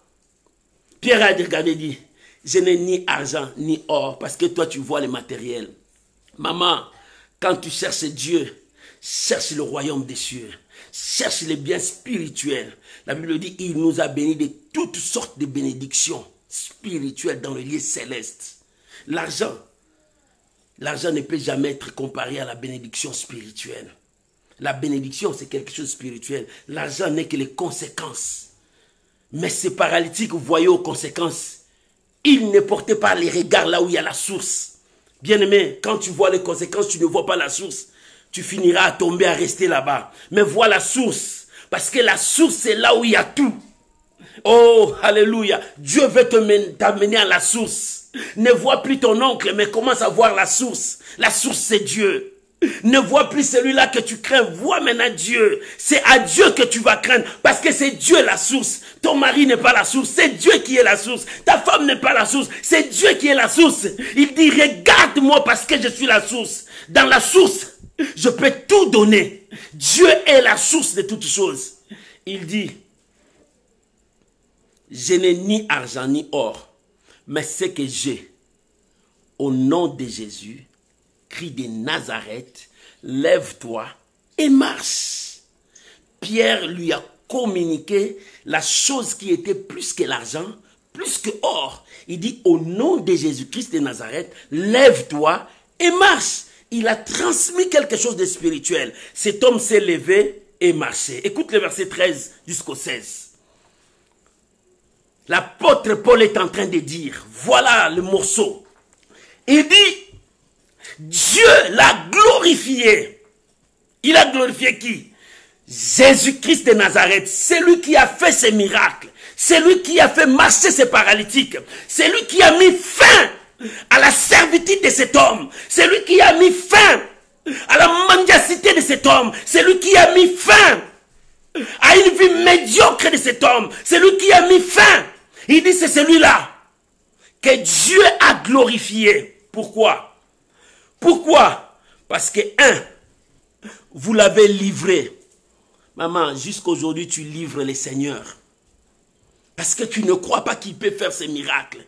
Pierre a regardé et dit, je n'ai ni argent ni or, parce que toi tu vois le matériel. Maman, quand tu cherches Dieu, cherche le royaume des cieux. Cherche les biens spirituels. La Bible dit, il nous a bénis de toutes sortes de bénédictions spirituelles dans le lieu céleste. L'argent ne peut jamais être comparé à la bénédiction spirituelle. La bénédiction, c'est quelque chose de spirituel. L'argent n'est que les conséquences. Mais ces paralytiques, vous voyez aux conséquences, ils ne portaient pas les regards là où il y a la source. Bien-aimé, quand tu vois les conséquences, tu ne vois pas la source. Tu finiras à tomber, à rester là-bas. Mais vois la source. Parce que la source, c'est là où il y a tout. Oh, alléluia. Dieu veut t'amener à la source. Ne vois plus ton oncle, mais commence à voir la source. La source, c'est Dieu. Ne vois plus celui-là que tu crains, vois maintenant Dieu. C'est à Dieu que tu vas craindre, parce que c'est Dieu la source. Ton mari n'est pas la source, c'est Dieu qui est la source. Ta femme n'est pas la source, c'est Dieu qui est la source. Il dit, regarde-moi parce que je suis la source. Dans la source, je peux tout donner. Dieu est la source de toutes choses. Il dit, je n'ai ni argent ni or, mais ce que j'ai, au nom de Jésus, Christ de Nazareth, lève-toi et marche. Pierre lui a communiqué la chose qui était plus que l'argent, plus que or. Il dit, au nom de Jésus-Christ de Nazareth, lève-toi et marche. Il a transmis quelque chose de spirituel. Cet homme s'est levé et marché. Écoute le verset 13 jusqu'au 16. L'apôtre Paul est en train de dire, voilà le morceau. Il dit, Dieu l'a glorifié. Il a glorifié qui? Jésus-Christ de Nazareth. C'est lui qui a fait ces miracles. C'est lui qui a fait marcher ces paralytiques. C'est lui qui a mis fin à la servitude de cet homme. C'est lui qui a mis fin à la mendicité de cet homme. C'est lui qui a mis fin à une vie médiocre de cet homme. C'est lui qui a mis fin. Il dit, c'est celui-là que Dieu a glorifié. Pourquoi? Pourquoi? Parce que, vous l'avez livré. Maman, jusqu'aujourd'hui, tu livres le Seigneur. Parce que tu ne crois pas qu'il peut faire ces miracles.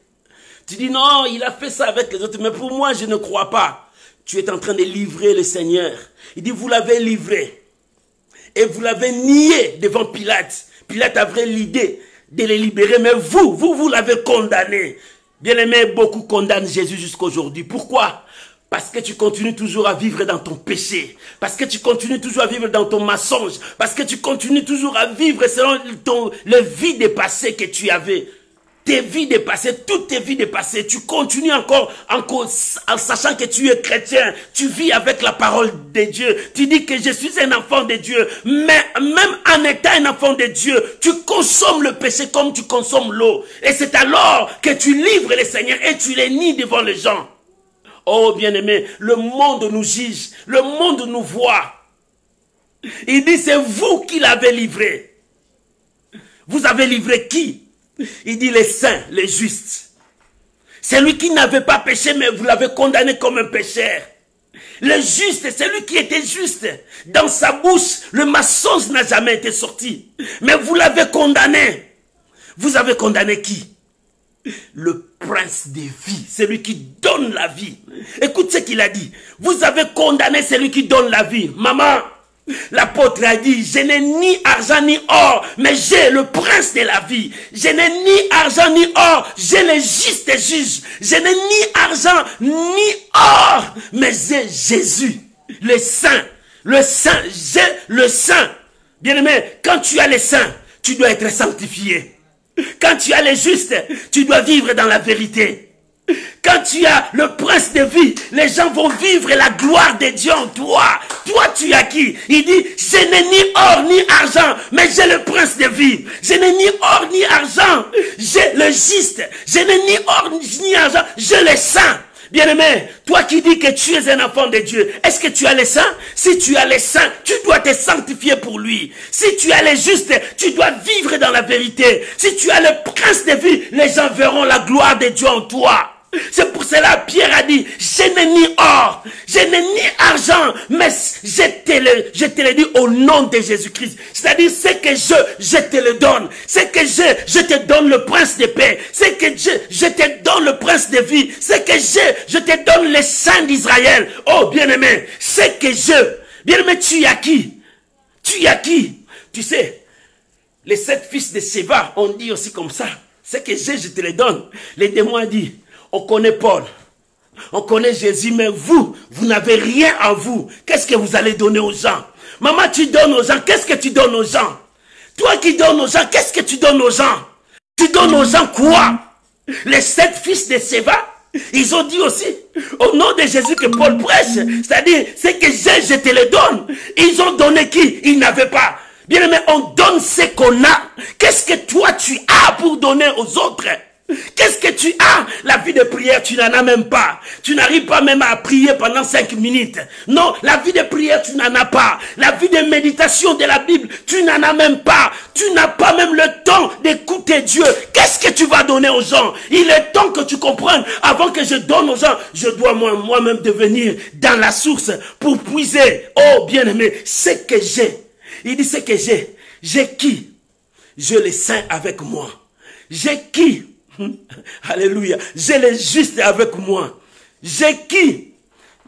Tu dis, non, il a fait ça avec les autres, mais pour moi, je ne crois pas. Tu es en train de livrer le Seigneur. Il dit, vous l'avez livré. Et vous l'avez nié devant Pilate. Pilate avait l'idée de les libérer, mais vous l'avez condamné. Bien-aimé, beaucoup condamnent Jésus jusqu'aujourd'hui. Pourquoi? Parce que tu continues toujours à vivre dans ton péché. Parce que tu continues toujours à vivre dans ton mensonge. Parce que tu continues toujours à vivre selon le vie des passés que tu avais. Tes vies dépassées, toutes tes vies dépassées. Tu continues encore en sachant que tu es chrétien. Tu vis avec la parole de Dieu. Tu dis que je suis un enfant de Dieu. Mais même en étant un enfant de Dieu, tu consommes le péché comme tu consommes l'eau. Et c'est alors que tu livres le Seigneur et tu les nies devant les gens. Oh bien-aimé, le monde nous juge, le monde nous voit. Il dit, c'est vous qui l'avez livré. Vous avez livré qui? Il dit, les saints, les justes. C'est lui qui n'avait pas péché, mais vous l'avez condamné comme un pécheur. Le juste, c'est lui qui était juste. Dans sa bouche, le mensonge n'a jamais été sorti. Mais vous l'avez condamné. Vous avez condamné qui? Le prince des vies, celui qui donne la vie. Écoute ce qu'il a dit. Vous avez condamné celui qui donne la vie. Maman, l'apôtre a dit, je n'ai ni argent ni or, mais j'ai le prince de la vie. Je n'ai ni argent ni or, j'ai le juste juge. Je n'ai ni argent ni or, mais j'ai Jésus, le saint. Le saint, j'ai le saint. Bien-aimé, quand tu as le saint, tu dois être sanctifié. Quand tu as les justes, tu dois vivre dans la vérité. Quand tu as le prince de vie, les gens vont vivre la gloire de Dieu en toi. Toi, tu as qui? Il dit, je n'ai ni or ni argent, mais j'ai le prince de vie. Je n'ai ni or ni argent, j'ai le juste. Je n'ai ni or ni argent, j'ai le saint. Bien-aimé, toi qui dis que tu es un enfant de Dieu, est-ce que tu as les saints? Si tu as les saints, tu dois te sanctifier pour lui. Si tu as les justes, tu dois vivre dans la vérité. Si tu as le prince de vie, les gens verront la gloire de Dieu en toi. C'est pour cela Pierre a dit, je n'ai ni or, je n'ai ni argent, mais je te le dis au nom de Jésus-Christ. C'est-à-dire, ce que je te le donne. Ce que je te donne le prince de paix. Ce que je te donne le prince de vie. Ce que je te donne le saint d'Israël. Oh, bien-aimé, ce que bien-aimé, tu as qui? Tu as qui? Tu sais, les 7 fils de Séva, on dit aussi comme ça. Ce que je te le donne. Les démons ont dit, on connaît Paul, on connaît Jésus, mais vous n'avez rien en vous. Qu'est-ce que vous allez donner aux gens? Maman, tu donnes aux gens, qu'est-ce que tu donnes aux gens? Toi qui donnes aux gens, qu'est-ce que tu donnes aux gens? Tu donnes aux gens quoi? Les 7 fils de Séva, ils ont dit aussi, au nom de Jésus que Paul prêche, c'est-à-dire, c'est que je te le donne. Ils ont donné qui? Ils n'avaient pas. Bien-aimé, on donne ce qu'on a. Qu'est-ce que toi tu as pour donner aux autres? Qu'est-ce que tu as? La vie de prière, tu n'en as même pas. Tu n'arrives pas même à prier pendant 5 minutes. Non, la vie de prière, tu n'en as pas. La vie de méditation de la Bible, tu n'en as même pas. Tu n'as pas même le temps d'écouter Dieu. Qu'est-ce que tu vas donner aux gens? Il est temps que tu comprennes. Avant que je donne aux gens, je dois moi-même devenir dans la source pour puiser. Oh, bien-aimé, ce que j'ai. Il dit ce que j'ai. J'ai qui? Je les sains avec moi. J'ai qui? Alléluia. J'ai les justes avec moi. J'ai qui?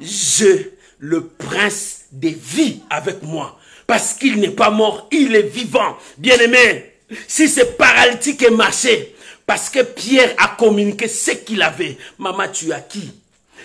J'ai le prince des vies avec moi. Parce qu'il n'est pas mort, il est vivant. Bien-aimé, si ce paralytique est marché, parce que Pierre a communiqué ce qu'il avait. Maman, tu as qui?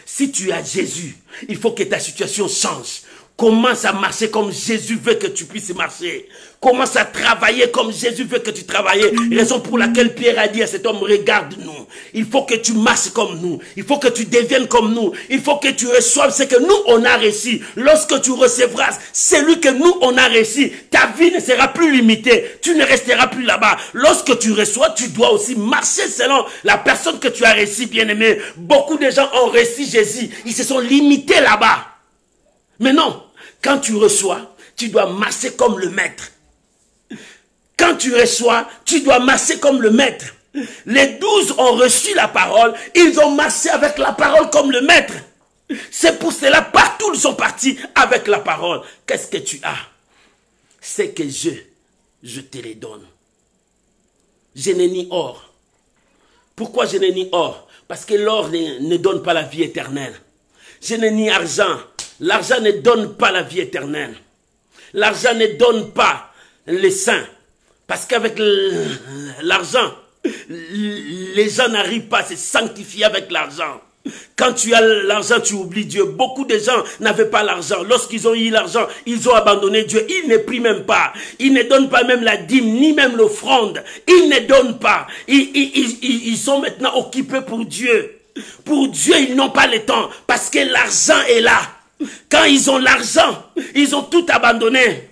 Si tu as Jésus, il faut que ta situation change. Commence à marcher comme Jésus veut que tu puisses marcher. Commence à travailler comme Jésus veut que tu travailles. Raison pour laquelle Pierre a dit à cet homme, regarde-nous. Il faut que tu marches comme nous. Il faut que tu deviennes comme nous. Il faut que tu reçoives ce que nous, on a reçu. Lorsque tu recevras celui que nous, on a reçu, ta vie ne sera plus limitée. Tu ne resteras plus là-bas. Lorsque tu reçois, tu dois aussi marcher selon la personne que tu as reçue, bien-aimé. Beaucoup de gens ont reçu Jésus. Ils se sont limités là-bas. Mais non, quand tu reçois, tu dois marcher comme le maître. Quand tu reçois, tu dois marcher comme le maître. Les 12 ont reçu la parole, ils ont marché avec la parole comme le maître. C'est pour cela, partout ils sont partis avec la parole. Qu'est-ce que tu as? C'est que je te les donne. Je n'ai ni or. Pourquoi je n'ai ni or? Parce que l'or ne donne pas la vie éternelle. Je n'ai ni argent. L'argent ne donne pas la vie éternelle. L'argent ne donne pas les saints. Parce qu'avec l'argent, les gens n'arrivent pas à se sanctifier avec l'argent. Quand tu as l'argent, tu oublies Dieu. Beaucoup de gens n'avaient pas l'argent. Lorsqu'ils ont eu l'argent, ils ont abandonné Dieu. Ils ne prient même pas. Ils ne donnent pas même la dîme, ni même l'offrande. Ils ne donnent pas. Ils sont maintenant occupés pour Dieu. Pour Dieu, ils n'ont pas le temps. Parce que l'argent est là. Quand ils ont l'argent, ils ont tout abandonné.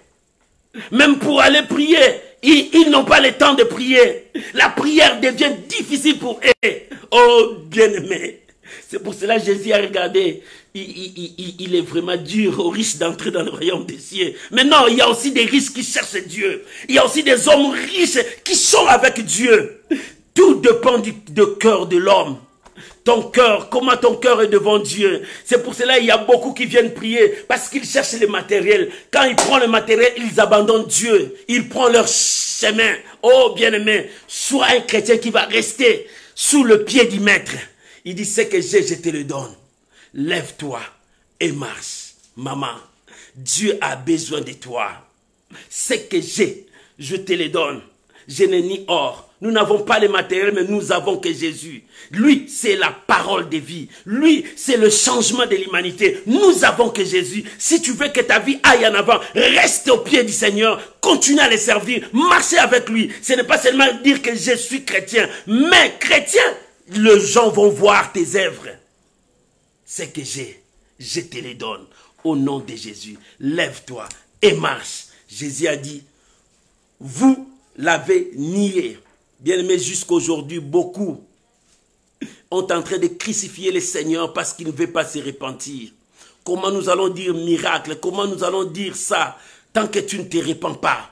Même pour aller prier, ils n'ont pas le temps de prier. La prière devient difficile pour eux. Oh, bien-aimé. C'est pour cela que Jésus a regardé. Il est vraiment dur aux riches d'entrer dans le royaume des cieux. Mais non, il y a aussi des riches qui cherchent Dieu. Il y a aussi des hommes riches qui sont avec Dieu. Tout dépend du cœur de l'homme. Ton cœur, comment ton cœur est devant Dieu. C'est pour cela qu'il y a beaucoup qui viennent prier parce qu'ils cherchent le matériel. Quand ils prennent le matériel, ils abandonnent Dieu. Ils prennent leur chemin. Oh bien-aimé, sois un chrétien qui va rester sous le pied du maître. Il dit, ce que j'ai, je te le donne. Lève-toi et marche. Maman, Dieu a besoin de toi. Ce que j'ai, je te le donne. Je n'ai ni or. Nous n'avons pas les matériels, mais nous avons que Jésus. Lui, c'est la parole de vie. Lui, c'est le changement de l'humanité. Nous avons que Jésus. Si tu veux que ta vie aille en avant, reste au pied du Seigneur. Continue à le servir. Marchez avec lui. Ce n'est pas seulement dire que je suis chrétien. Mais chrétien, les gens vont voir tes œuvres. Ce que j'ai, je te les donne. Au nom de Jésus, lève-toi et marche. Jésus a dit, vous l'avez nié. Bien-aimé, jusqu'aujourd'hui, beaucoup ont en train de crucifier le Seigneur parce qu'il ne veut pas se repentir. Comment nous allons dire miracle? Comment nous allons dire ça tant que tu ne te repens pas?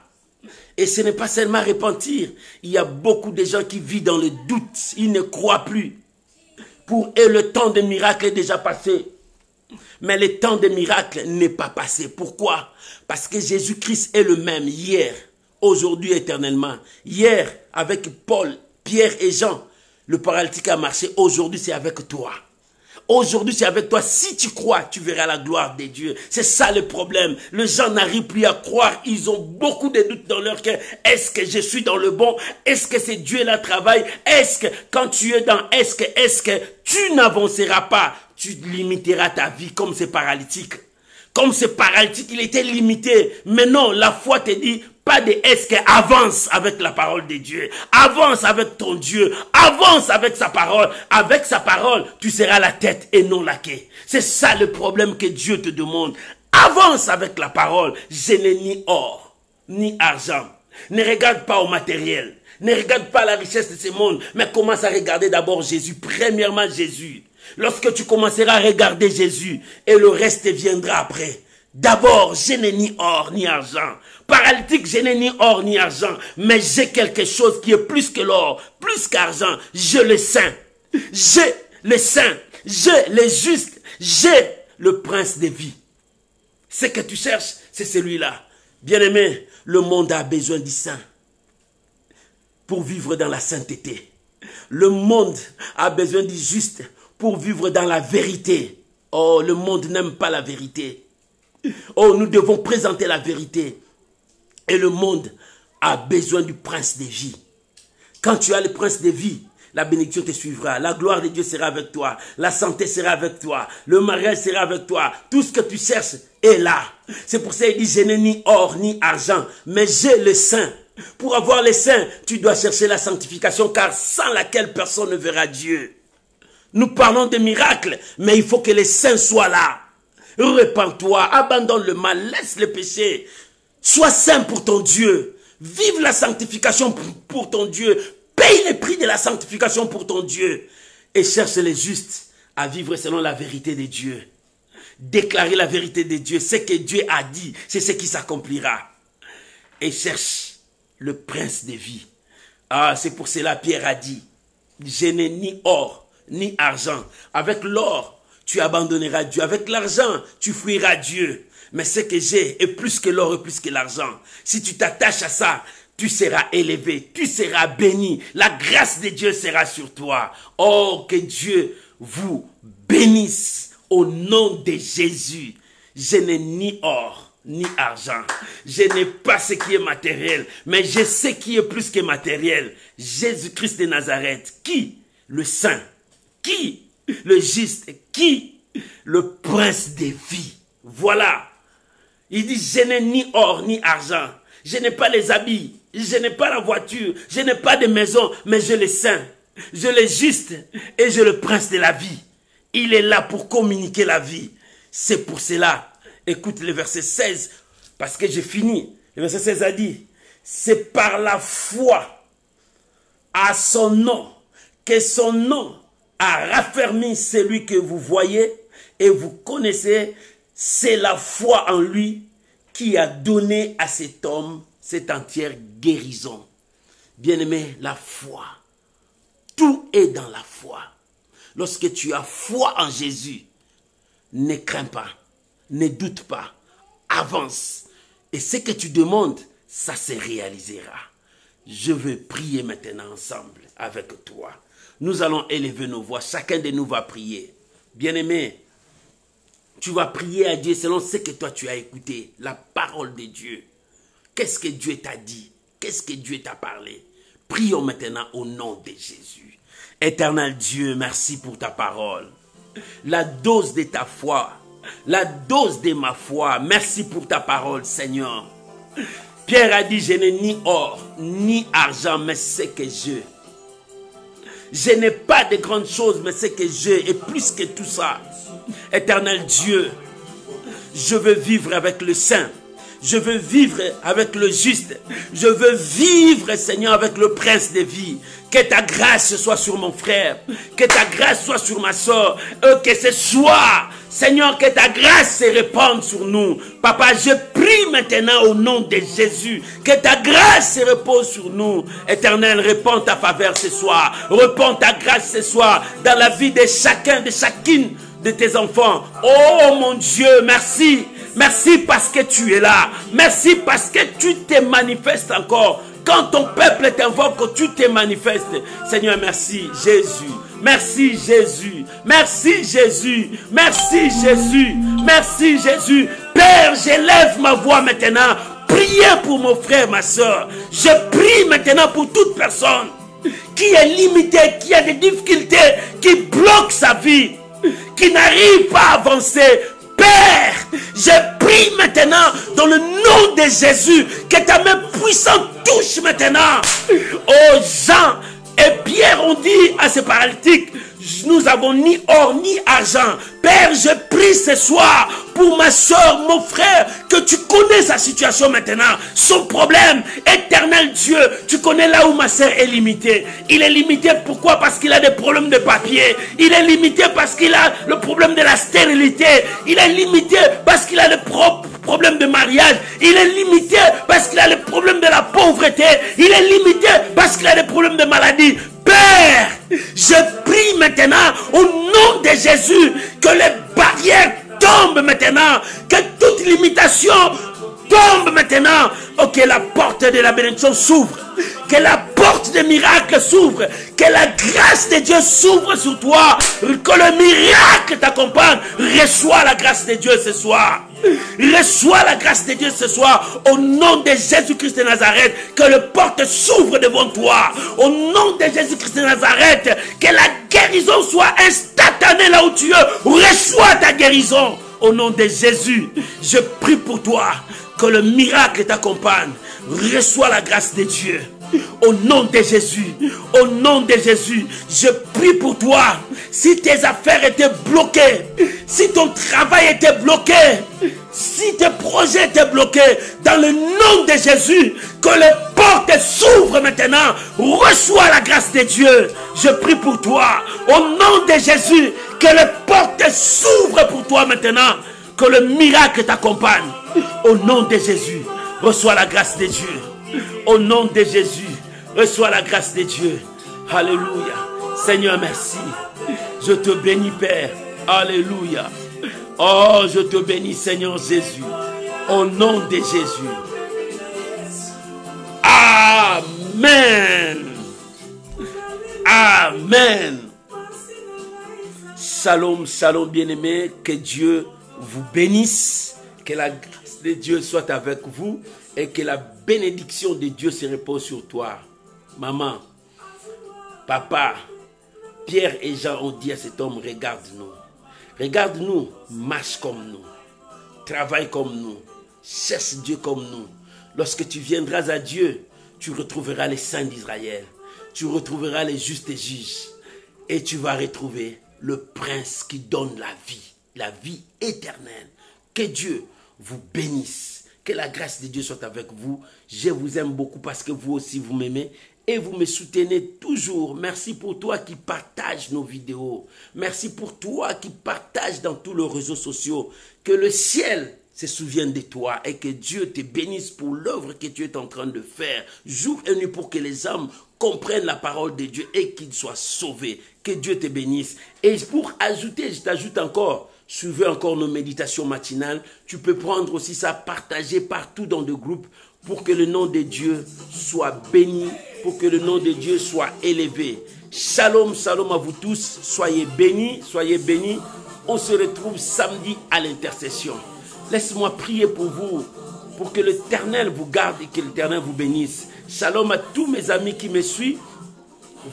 Et ce n'est pas seulement repentir. Il y a beaucoup de gens qui vivent dans le doute. Ils ne croient plus. Pour eux, le temps des miracles est déjà passé. Mais le temps des miracles n'est pas passé. Pourquoi? Parce que Jésus-Christ est le même hier, aujourd'hui, éternellement. Hier, avec Paul, Pierre et Jean, le paralytique a marché. Aujourd'hui, c'est avec toi. Aujourd'hui, c'est avec toi. Si tu crois, tu verras la gloire de Dieu. C'est ça le problème. Les gens n'arrivent plus à croire. Ils ont beaucoup de doutes dans leur cœur. Est-ce que je suis dans le bon? Est-ce que c'est Dieu là travail? Est-ce que quand tu es dans est-ce que tu n'avanceras pas? Tu limiteras ta vie comme ce paralytique. Comme ce paralytique, il était limité. Mais non, la foi te dit, pas de est-ce que, avance avec la parole de Dieu. Avance avec ton Dieu. Avance avec sa parole. Avec sa parole, tu seras la tête et non la queue. C'est ça le problème que Dieu te demande. Avance avec la parole. Je n'ai ni or. ni argent. Ne regarde pas au matériel. Ne regarde pas la richesse de ce monde, mais commence à regarder d'abord Jésus. Premièrement, Jésus. Lorsque tu commenceras à regarder Jésus, et le reste viendra après. D'abord, je n'ai ni or ni argent. Paralytique, je n'ai ni or ni argent, mais j'ai quelque chose qui est plus que l'or, plus qu'argent. J'ai le saint. J'ai le saint. J'ai le juste. J'ai le prince des vies. Ce que tu cherches, c'est celui-là. Bien-aimé, le monde a besoin du saint pour vivre dans la sainteté. Le monde a besoin du juste pour vivre dans la vérité. Oh, le monde n'aime pas la vérité. Oh, nous devons présenter la vérité. Et le monde a besoin du prince des vies. Quand tu as le prince des vies, la bénédiction te suivra. La gloire de Dieu sera avec toi. La santé sera avec toi. Le mariage sera avec toi. Tout ce que tu cherches est là. C'est pour ça qu'il dit, je n'ai ni or ni argent, mais j'ai le saint. Pour avoir le saint, tu dois chercher la sanctification, car sans laquelle personne ne verra Dieu. Nous parlons de miracles, mais il faut que le saint soit là. Repends-toi, abandonne le mal, laisse le péché. Sois saint pour ton Dieu. Vive la sanctification pour ton Dieu. Paye le prix de la sanctification pour ton Dieu. Et cherche les justes à vivre selon la vérité de Dieu. Déclarer la vérité de Dieu. Ce que Dieu a dit, c'est ce qui s'accomplira. Et cherche le prince des vies. Ah, c'est pour cela Pierre a dit, je n'ai ni or, ni argent. Avec l'or, tu abandonneras Dieu. Avec l'argent, tu fuiras Dieu. Mais ce que j'ai est plus que l'or et plus que l'argent. Si tu t'attaches à ça, tu seras élevé, tu seras béni. La grâce de Dieu sera sur toi. Oh, que Dieu vous bénisse au nom de Jésus. Je n'ai ni or, ni argent. Je n'ai pas ce qui est matériel, mais je sais qui est plus que matériel. Jésus-Christ de Nazareth. Qui? Le saint. Qui? Le juste. Qui? Le prince des vies. Voilà. Il dit, je n'ai ni or ni argent. Je n'ai pas les habits. Je n'ai pas la voiture. Je n'ai pas de maison, mais je le saint. Je le juste et je le prince de la vie. Il est là pour communiquer la vie. C'est pour cela. Écoute le verset 16, parce que j'ai fini. Le verset 16 a dit, c'est par la foi à son nom que son nom a raffermi celui que vous voyez et vous connaissez. C'est la foi en lui qui a donné à cet homme cette entière guérison. Bien-aimé, la foi. Tout est dans la foi. Lorsque tu as foi en Jésus, ne crains pas, ne doute pas, avance. Et ce que tu demandes, ça se réalisera. Je veux prier maintenant ensemble avec toi. Nous allons élever nos voix. Chacun de nous va prier. Bien-aimé, tu vas prier à Dieu selon ce que toi tu as écouté. La parole de Dieu. Qu'est-ce que Dieu t'a dit? Qu'est-ce que Dieu t'a parlé? Prions maintenant au nom de Jésus. Éternel Dieu, merci pour ta parole. La dose de ta foi. La dose de ma foi. Merci pour ta parole, Seigneur. Pierre a dit, je n'ai ni or, ni argent, mais ce que j'ai. Je n'ai pas de grandes choses, mais ce que j'ai est plus que tout ça. Éternel Dieu, je veux vivre avec le saint. Je veux vivre avec le juste. Je veux vivre, Seigneur, avec le prince des vies. Que ta grâce soit sur mon frère. Que ta grâce soit sur ma soeur. Que ce soit, Seigneur, que ta grâce se répande sur nous. Papa, je prie maintenant au nom de Jésus. Que ta grâce se repose sur nous. Éternel, répands ta faveur ce soir. Répands ta grâce ce soir dans la vie de chacun, de chacune de tes enfants. Oh mon Dieu, merci. Merci parce que tu es là. Merci parce que tu te manifestes encore. Quand ton peuple t'invoque, tu te manifestes. Seigneur, merci Jésus. Merci Jésus. Merci Jésus. Merci Jésus. Merci Jésus. Père, j'élève ma voix maintenant. Priez pour mon frère, ma soeur. Je prie maintenant pour toute personne qui est limitée, qui a des difficultés, qui bloque sa vie, qui n'arrive pas à avancer. Père, je prie maintenant dans le nom de Jésus que ta main puissante touche maintenant. Oh Jean et Pierre ont dit à ces paralytiques, nous avons ni or ni argent. Père, je prie ce soir pour ma soeur, mon frère, que tu connais sa situation maintenant, son problème. Éternel Dieu, tu connais là où ma sœur est limitée. Il est limité pourquoi? Parce qu'il a des problèmes de papier. Il est limité parce qu'il a le problème de la stérilité. Il est limité parce qu'il a le problème de mariage. Il est limité parce qu'il a le problème de la pauvreté. Il est limité parce qu'il a des problèmes de maladie. Père, je prie maintenant au nom de Jésus que les barrières tombent maintenant, que toute limitation tombe maintenant. Oh, que la porte de la bénédiction s'ouvre, que la porte des miracles s'ouvre, que la grâce de Dieu s'ouvre sur toi, que le miracle t'accompagne. Reçois la grâce de Dieu ce soir. Reçois la grâce de Dieu ce soir au nom de Jésus-Christ de Nazareth. Que les portes s'ouvrent devant toi au nom de Jésus-Christ de Nazareth. Que la guérison soit instantanée là où tu es. Reçois ta guérison au nom de Jésus. Je prie pour toi que le miracle t'accompagne. Reçois la grâce de Dieu au nom de Jésus. Au nom de Jésus, je prie pour toi. Si tes affaires étaient bloquées, si ton travail était bloqué, si tes projets étaient bloqués, dans le nom de Jésus, que les portes s'ouvrent maintenant. Reçois la grâce de Dieu. Je prie pour toi. Au nom de Jésus, que les portes s'ouvrent pour toi maintenant. Que le miracle t'accompagne. Au nom de Jésus, reçois la grâce de Dieu. Au nom de Jésus, reçois la grâce de Dieu. Alléluia. Seigneur, merci. Je te bénis, Père. Alléluia. Oh, je te bénis, Seigneur Jésus. Au nom de Jésus. Amen. Amen. Shalom, shalom, bien-aimés. Que Dieu vous bénisse. Que la grâce de Dieu soit avec vous. Et que la bénédiction de Dieu se repose sur toi. Maman, papa, Pierre et Jean ont dit à cet homme, regarde-nous. Regarde-nous, marche comme nous. Travaille comme nous. Cherche Dieu comme nous. Lorsque tu viendras à Dieu, tu retrouveras les saints d'Israël. Tu retrouveras les justes juges. Et tu vas retrouver le prince qui donne la vie éternelle. Que Dieu vous bénisse. Que la grâce de Dieu soit avec vous. Je vous aime beaucoup parce que vous aussi vous m'aimez. Et vous me soutenez toujours. Merci pour toi qui partage nos vidéos. Merci pour toi qui partage dans tous les réseaux sociaux. Que le ciel se souvienne de toi et que Dieu te bénisse pour l'œuvre que tu es en train de faire. Jour et nuit pour que les hommes comprennent la parole de Dieu et qu'ils soient sauvés. Que Dieu te bénisse. Et pour ajouter, je t'ajoute encore, suivez encore nos méditations matinales. Tu peux prendre aussi ça, partager partout dans le groupe pour que le nom de Dieu soit béni, pour que le nom de Dieu soit élevé. Shalom, shalom à vous tous. Soyez bénis, soyez bénis. On se retrouve samedi à l'intercession. Laisse-moi prier pour vous, pour que l'Éternel vous garde et que l'Éternel vous bénisse. Shalom à tous mes amis qui me suivent.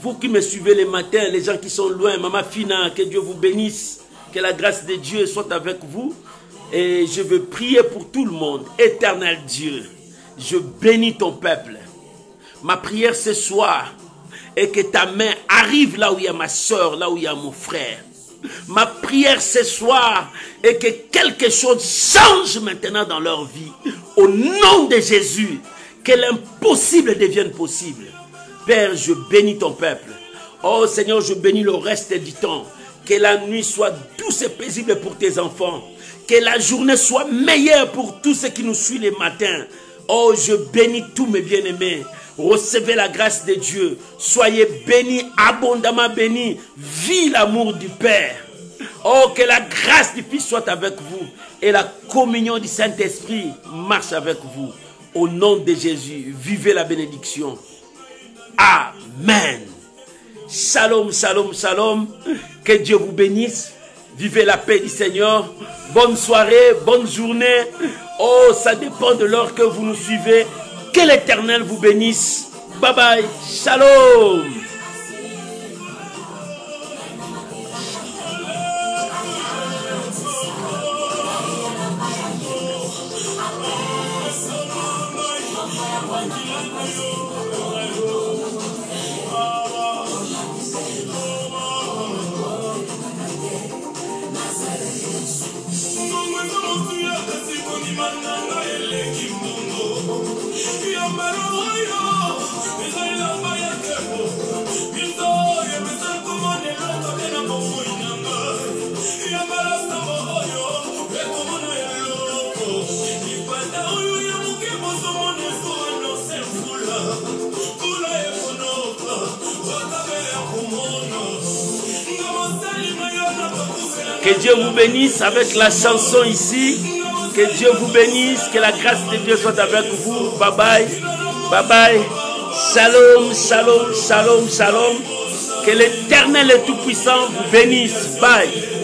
Vous qui me suivez les matins, les gens qui sont loin, Maman Fina, que Dieu vous bénisse. Que la grâce de Dieu soit avec vous. Et je veux prier pour tout le monde. Éternel Dieu, je bénis ton peuple. Ma prière ce soir est que ta main arrive là où il y a ma soeur, là où il y a mon frère. Ma prière ce soir est que quelque chose change maintenant dans leur vie. Au nom de Jésus, que l'impossible devienne possible. Père, je bénis ton peuple. Oh Seigneur, je bénis le reste du temps. Que la nuit soit douce et paisible pour tes enfants. Que la journée soit meilleure pour tous ceux qui nous suivent les matins. Oh, je bénis tous mes bien-aimés. Recevez la grâce de Dieu. Soyez bénis, abondamment bénis. Vis l'amour du Père. Oh, que la grâce du Fils soit avec vous. Et la communion du Saint-Esprit marche avec vous. Au nom de Jésus, vivez la bénédiction. Amen. Shalom, shalom, shalom. Que Dieu vous bénisse. Vivez la paix du Seigneur. Bonne soirée, bonne journée. Oh, ça dépend de l'heure que vous nous suivez. Que l'Éternel vous bénisse. Bye bye. Shalom. Manana Que Dieu vous bénisse avec la chanson ici. Que Dieu vous bénisse. Que la grâce de Dieu soit avec vous. Bye bye. Bye bye. Shalom, shalom, shalom, shalom. Que l'Éternel et Tout-Puissant vous bénisse. Bye.